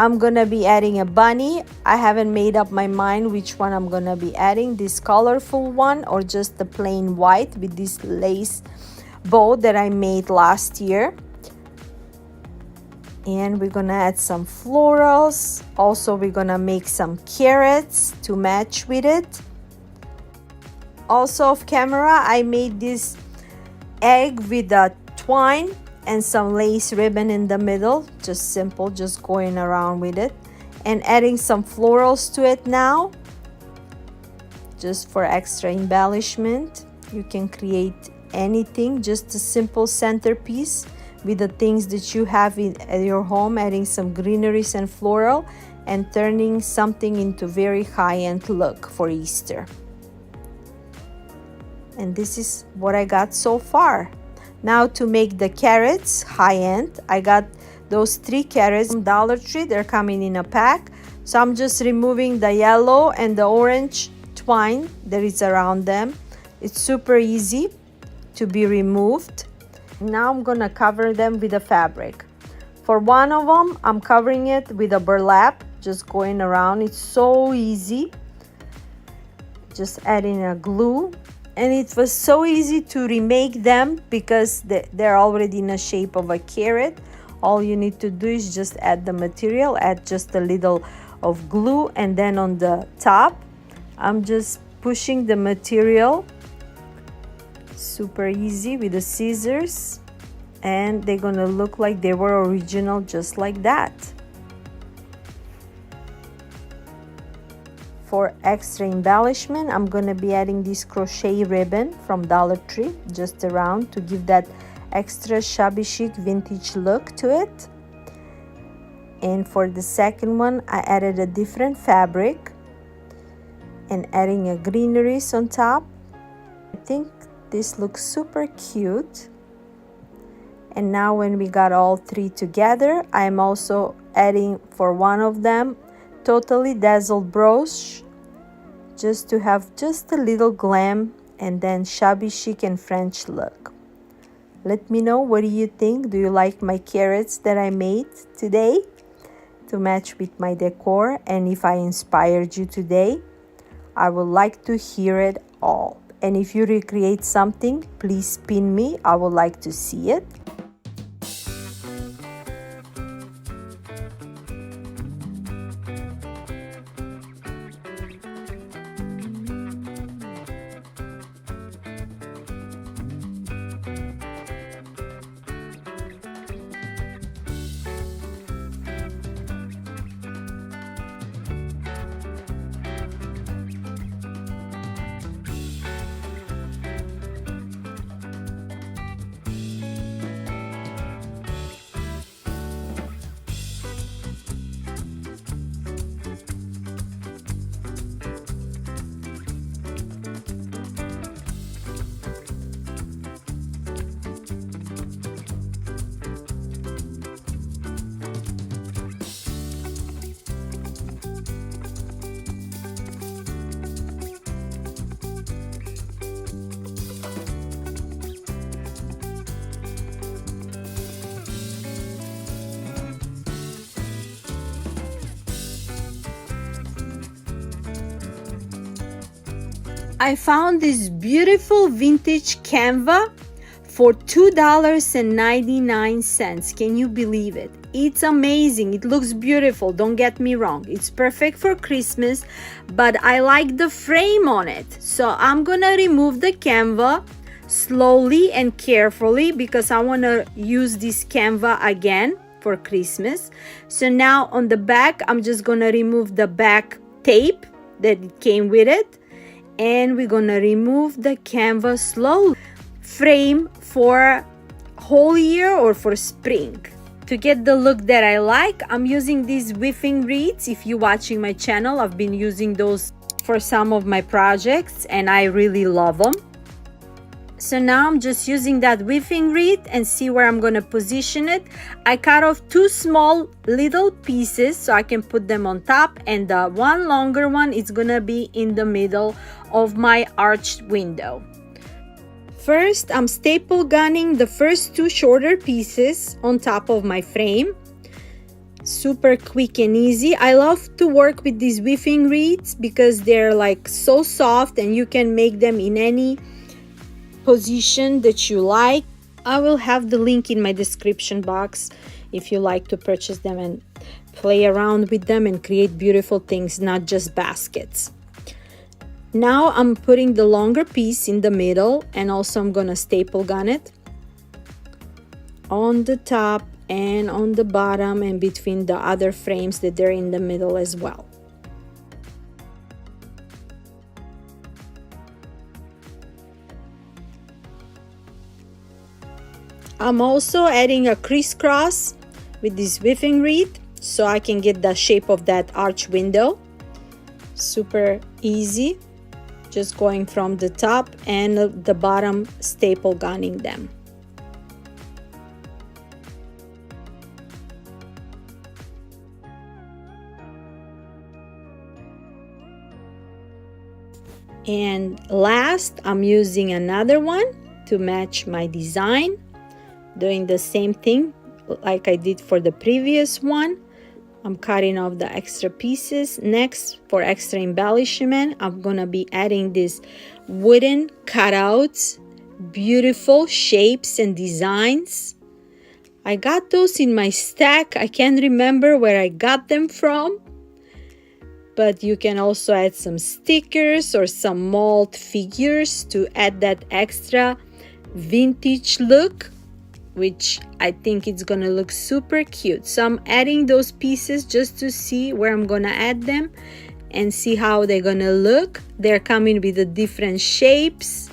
I'm gonna be adding a bunny. I haven't made up my mind which one I'm gonna be adding, this colorful one or just the plain white with this lace bow that I made last year. And we're gonna add some florals. Also, we're gonna make some carrots to match with it. Also off camera, I made this egg with a twine and some lace ribbon in the middle. Just simple, just going around with it. And adding some florals to it now, just for extra embellishment. You can create anything, just a simple centerpiece with the things that you have at your home, adding some greeneries and floral and turning something into very high-end look for Easter. And this is what I got so far. Now to make the carrots high-end, I got those 3 carrots from Dollar Tree. They're coming in a pack. So I'm just removing the yellow and the orange twine that is around them. It's super easy to be removed. Now I'm gonna cover them with a fabric. For one of them, I'm covering it with a burlap, just going around. It's so easy. Just adding a glue. And it was so easy to remake them because they're already in a shape of a carrot. All you need to do is just add the material, add just a little of glue, and then on the top, I'm just pushing the material. Super easy with the scissors, and they're gonna look like they were original, just like that. For extra embellishment, I'm gonna be adding this crochet ribbon from Dollar Tree just around to give that extra shabby chic vintage look to it. And for the second one, I added a different fabric and adding a greeneries on top. I think this looks super cute. And now when we got all 3 together, I'm also adding for one of them totally dazzled brooch, just to have just a little glam and then shabby chic and French look. Let me know, what do you think? Do you like my carrots that I made today to match with my decor? And if I inspired you today, I would like to hear it all. And if you recreate something, please pin me. I would like to see it. I found this beautiful vintage canvas for $2.99. Can you believe it? It's amazing. It looks beautiful. Don't get me wrong. It's perfect for Christmas, but I like the frame on it. So I'm gonna remove the canvas slowly and carefully because I want to use this canvas again for Christmas. So now on the back, I'm just gonna remove the back tape that it came with it. And we're gonna remove the canvas slowly. Frame for whole year or for spring. To get the look that I like, I'm using these weaving wreaths. If you're watching my channel, I've been using those for some of my projects and I really love them. So now I'm just using that weaving wreath and see where I'm gonna position it. I cut off 2 small little pieces so I can put them on top, and the one longer one is gonna be in the middle of my arched window. First, I'm staple gunning the first 2 shorter pieces on top of my frame. Super quick and easy. I love to work with these weaving wreaths because they're like so soft and you can make them in any position that you like. I will have the link in my description box if you like to purchase them and play around with them and create beautiful things, not just baskets. Now I'm putting the longer piece in the middle, and also I'm gonna staple gun it on the top and on the bottom and between the other frames that they're in the middle as well. I'm also adding a crisscross with this weaving wreath so I can get the shape of that arch window. Super easy, just going from the top and the bottom, staple gunning them. And last, I'm using another one to match my design, doing the same thing like I did for the previous one. I'm cutting off the extra pieces. Next, for extra embellishment, I'm gonna be adding these wooden cutouts, beautiful shapes and designs. I got those in my stack. I can't remember where I got them from, but you can also add some stickers or some mold figures to add that extra vintage look, which I think it's gonna look super cute. So I'm adding those pieces just to see where I'm gonna add them and see how they're gonna look. They're coming with the different shapes,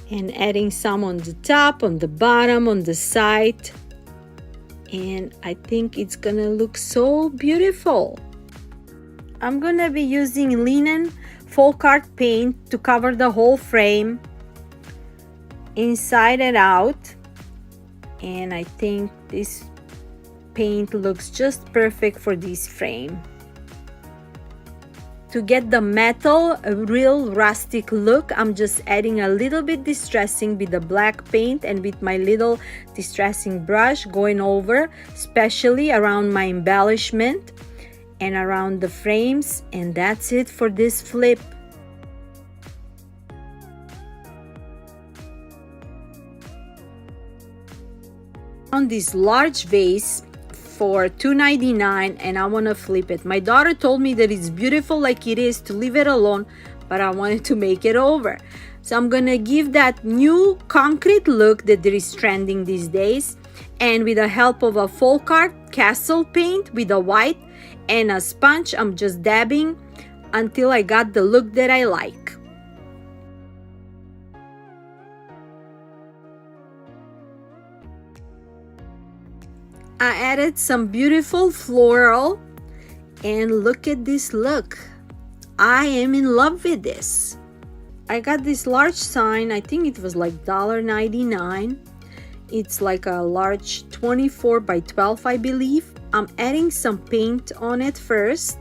and adding some on the top, on the bottom, on the side, and I think it's gonna look so beautiful. I'm gonna be using linen folk art paint to cover the whole frame inside and out, and I think this paint looks just perfect for this frame. To get the metal a real rustic look, I'm just adding a little bit distressing with the black paint and with my little distressing brush, going over especially around my embellishment and around the frames, and that's it for this flip. On this large vase for $2.99, and I want to flip it. My daughter told me that it's beautiful like it is, to leave it alone, but I wanted to make it over. So I'm gonna give that new concrete look that there is trending these days, and with the help of a folk art castle paint with a white and a sponge, I'm just dabbing until I got the look that I like. I added some beautiful floral, and look at this look. I am in love with this. I got this large sign, I think it was like $1.99. It's like a large 24 by 12, I believe. I'm adding some paint on it first.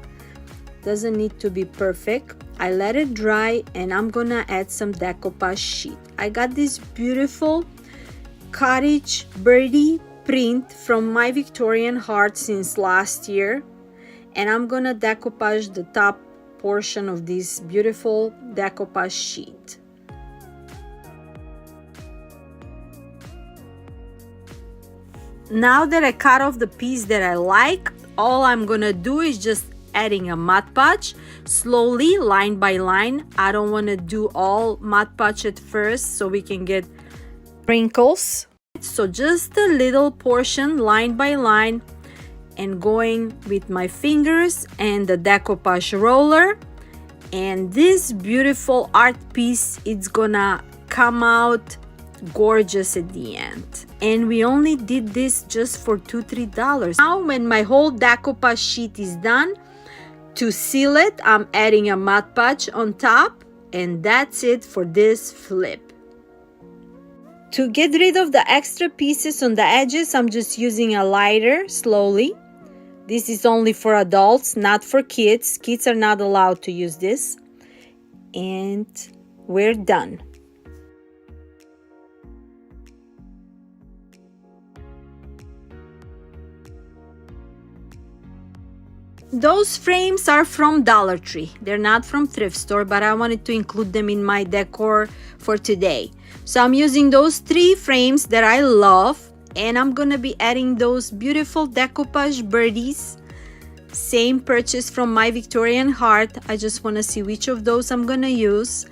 Doesn't need to be perfect. I let it dry, and I'm gonna add some decoupage sheet. I got this beautiful Cottage birdie print from my Victorian heart since last year, and I'm gonna decoupage the top portion of this beautiful decoupage sheet. Now that I cut off the piece that I like, all I'm gonna do is just adding a Mod Podge slowly, line by line. I don't want to do all Mod Podge at first so we can get wrinkles. So just a little portion, line by line, and going with my fingers and the decoupage roller, and this beautiful art piece, it's gonna come out gorgeous at the end. And we only did this just for $2-3. Now when my whole decoupage sheet is done, to seal it, I'm adding a Mod Podge on top, and that's it for this flip. To get rid of the extra pieces on the edges, I'm just using a lighter slowly. This is only for adults, not for kids. Kids are not allowed to use this. And we're done. Those frames are from Dollar Tree. They're not from thrift store, but I wanted to include them in my decor for today. So I'm using those 3 frames that I love, and I'm gonna be adding those beautiful decoupage birdies. Same purchase from my Victorian Heart. I just want to see which of those I'm gonna use.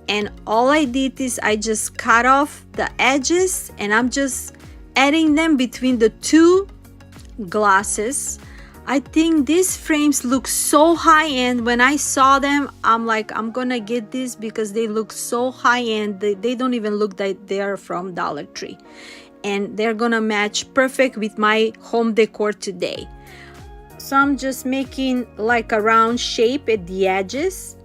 And all I did is I just cut off the edges, and I'm just adding them between the 2 glasses. I think these frames look so high-end. When I saw them, I'm like, I'm gonna get this because they look so high-end. They don't even look like they're from Dollar Tree, and they're gonna match perfect with my home decor today. So I'm just making like a round shape at the edges,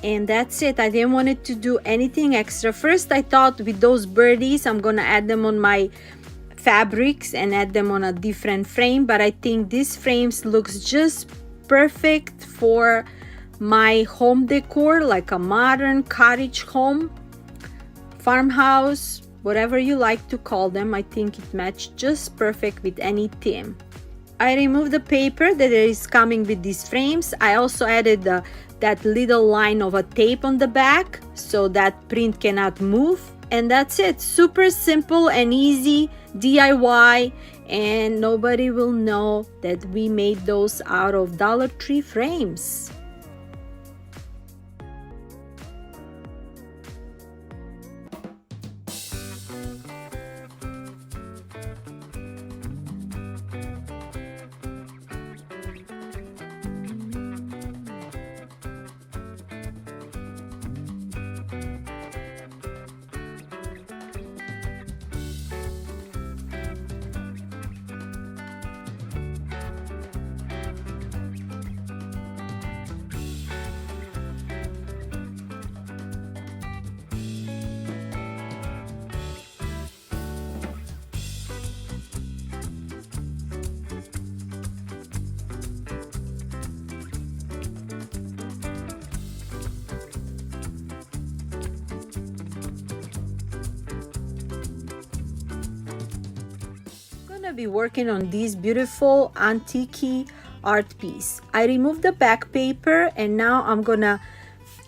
and that's it. I didn't want it to do anything extra. First I thought with those birdies I'm gonna add them on my fabrics and add them on a different frame, but I think these frames looks just perfect for my home decor, like a modern cottage home, farmhouse, whatever you like to call them. I think it matched just perfect with any theme. I removed the paper that is coming with these frames. I also added that little line of a tape on the back so that print cannot move. And that's it. Super simple and easy DIY, and nobody will know that we made those out of Dollar Tree frames. Be working on this beautiful antique art piece. I removed the back paper, and now I'm gonna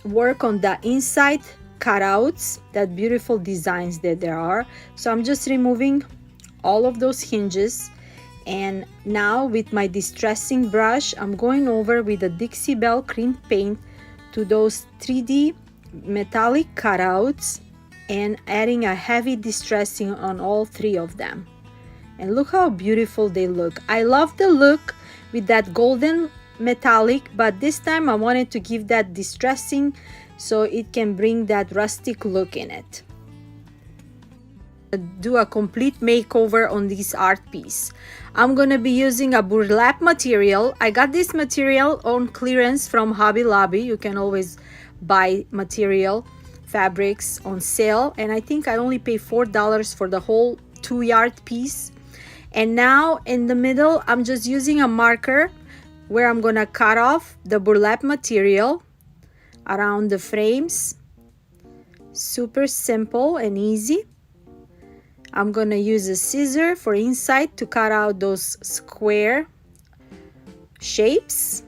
work on the inside cutouts, that beautiful designs that there are. So I'm just removing all of those hinges, and now with my distressing brush I'm going over with a Dixie Belle cream paint to those 3D metallic cutouts and adding a heavy distressing on all 3 of them. And look how beautiful they look. I love the look with that golden metallic, but this time I wanted to give that distressing so it can bring that rustic look in it. Do a complete makeover on this art piece. I'm gonna be using a burlap material. I got this material on clearance from Hobby Lobby. You can always buy material fabrics on sale, and I think I only pay $4 for the whole 2-yard piece. And now in the middle I'm just using a marker where I'm gonna cut off the burlap material around the frames. Super simple and easy. I'm gonna use a scissor for inside to cut out those square shapes.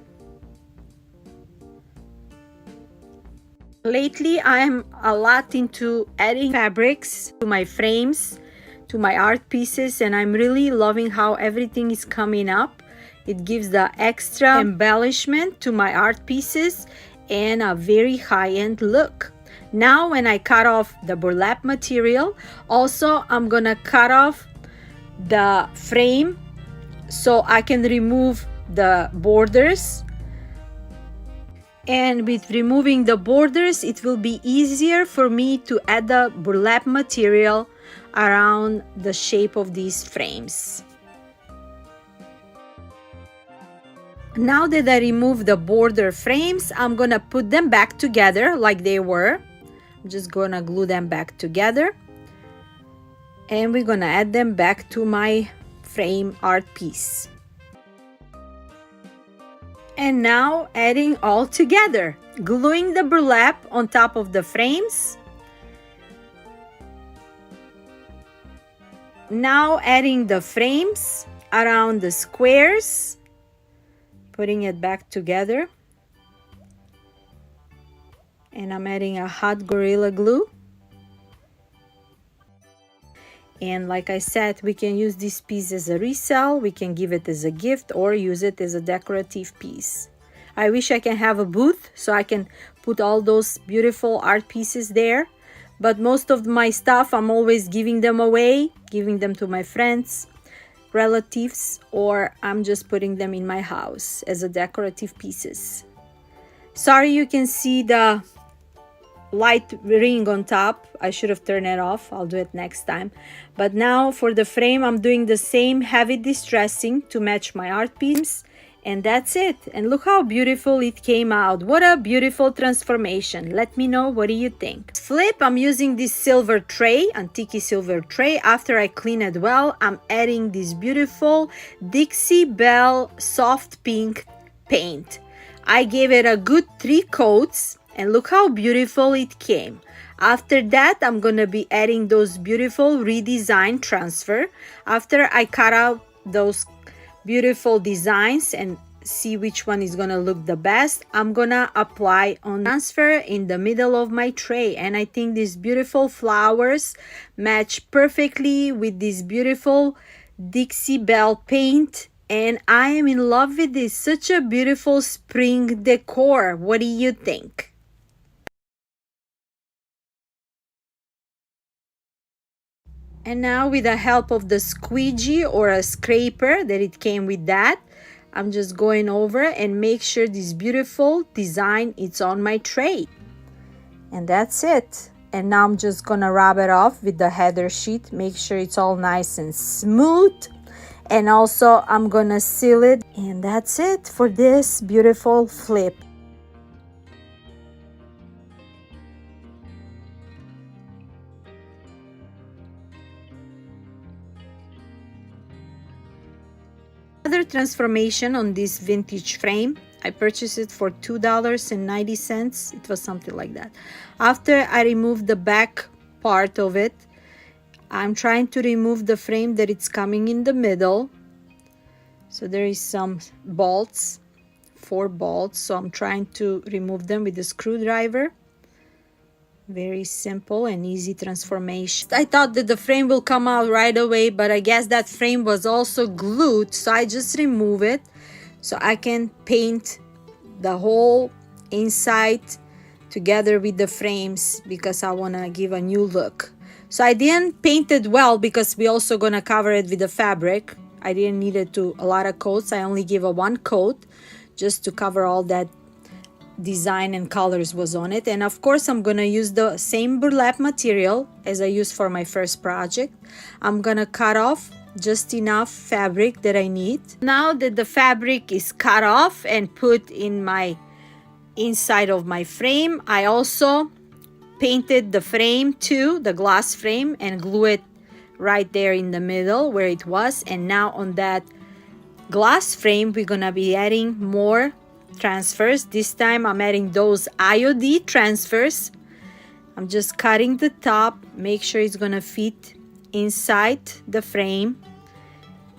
Lately I'm a lot into adding fabrics to my frames, to my art pieces, and I'm really loving how everything is coming up. It gives the extra embellishment to my art pieces and a very high-end look. Now when I cut off the burlap material, also I'm gonna cut off the frame so I can remove the borders. And with removing the borders, it will be easier for me to add the burlap material around the shape of these frames. Now that I remove the border frames, I'm gonna put them back together like they were. I'm just gonna glue them back together, and we're gonna add them back to my frame art piece. And now adding all together, gluing the burlap on top of the frames. Now adding the frames around the squares, putting it back together. And I'm adding a hot Gorilla Glue. And like I said, we can use this piece as a resale, we can give it as a gift, or use it as a decorative piece. I wish I can have a booth so I can put all those beautiful art pieces there. But most of my stuff, I'm always giving them away, giving them to my friends, relatives, or I'm just putting them in my house as a decorative pieces. Sorry you can see the light ring on top. I should have turned it off. I'll do it next time. But now for the frame, I'm doing the same heavy distressing to match my art piece. And that's it. And look how beautiful it came out. What a beautiful transformation. Let me know, what do you think? Flip, I'm using this silver tray, antique silver tray. After I clean it well, I'm adding this beautiful Dixie Belle soft pink paint. I gave it a good 3 coats. And look how beautiful it came. After that, I'm gonna be adding those beautiful redesign transfer. After I cut out those beautiful designs and see which one is gonna look the best, I'm gonna apply on transfer in the middle of my tray. And I think these beautiful flowers match perfectly with this beautiful Dixie Belle paint. And I am in love with this. Such a beautiful spring decor. What do you think? And now with the help of the squeegee or a scraper that it came with that, I'm just going over and make sure this beautiful design is on my tray. And that's it. And now I'm just gonna rub it off with the header sheet, make sure it's all nice and smooth. And also I'm gonna seal it. And that's it for this beautiful flip. Another transformation on this vintage frame. I purchased it for $2.90. It was something like that. After I removed the back part of it, I'm trying to remove the frame that it's coming in the middle. So there is some bolts, 4 bolts. So I'm trying to remove them with a screwdriver. Very simple and easy transformation. I thought that the frame will come out right away, but I guess that frame was also glued, so I just remove it so I can paint the whole inside together with the frames because I want to give a new look. So I didn't paint it well because we also gonna cover it with the fabric. I didn't need it to a lot of coats. I only give a 1 coat just to cover all that design and colors was on it. And of course I'm gonna use the same burlap material as I used for my first project. I'm gonna cut off just enough fabric that I need. Now that the fabric is cut off and put in my inside of my frame, I also painted the frame too, the glass frame, and glue it right there in the middle where it was. And now on that glass frame we're gonna be adding more transfers. This time I'm adding those IOD transfers. I'm just cutting the top, make sure it's gonna fit inside the frame.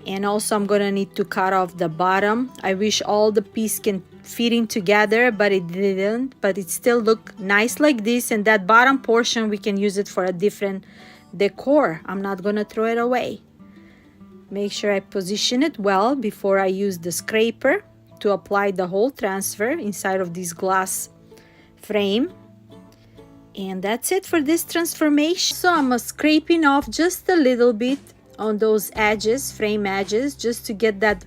And also I'm gonna need to cut off the bottom. I wish all the piece can fit in together, but it didn't, but it still look nice like this. And that bottom portion we can use it for a different decor. I'm not gonna throw it away. Make sure I position it well before I use the scraper to apply the whole transfer inside of this glass frame. And that's it for this transformation. So I'm scraping off just a little bit on those edges, frame edges, just to get that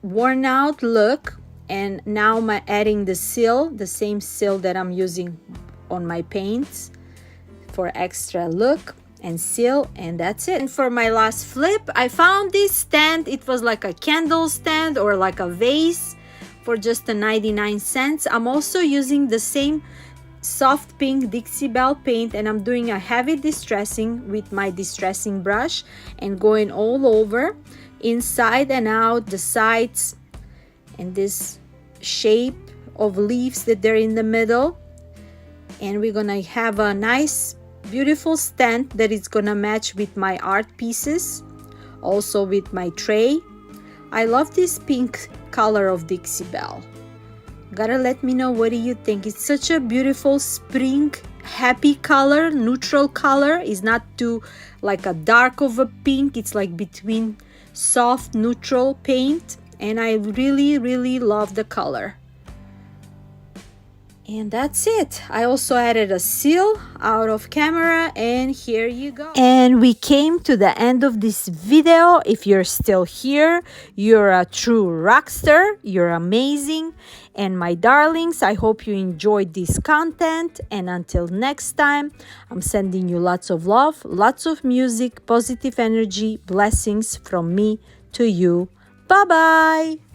worn out look. And now I'm adding the seal, the same seal that I'm using on my paints for extra look and seal. And that's it. And for my last flip, I found this stand. It was like a candle stand or like a vase for just 99 cents. I'm also using the same soft pink Dixie Belle paint, and I'm doing a heavy distressing with my distressing brush and going all over, inside and out, the sides, and this shape of leaves that they're in the middle. And we're gonna have a nice beautiful stand that is gonna match with my art pieces, also with my tray. I love this pink color of Dixie Belle. Gotta let me know, what do you think? It's such a beautiful spring happy color, neutral color. It's not too like a dark of a pink. It's like between soft neutral paint, and I really love the color. And that's it. I also added a seal out of camera, and here you go. And we came to the end of this video. If you're still here, you're a true rockstar. You're amazing. And my darlings, I hope you enjoyed this content. And until next time, I'm sending you lots of love, lots of music, positive energy, blessings from me to you. Bye-bye.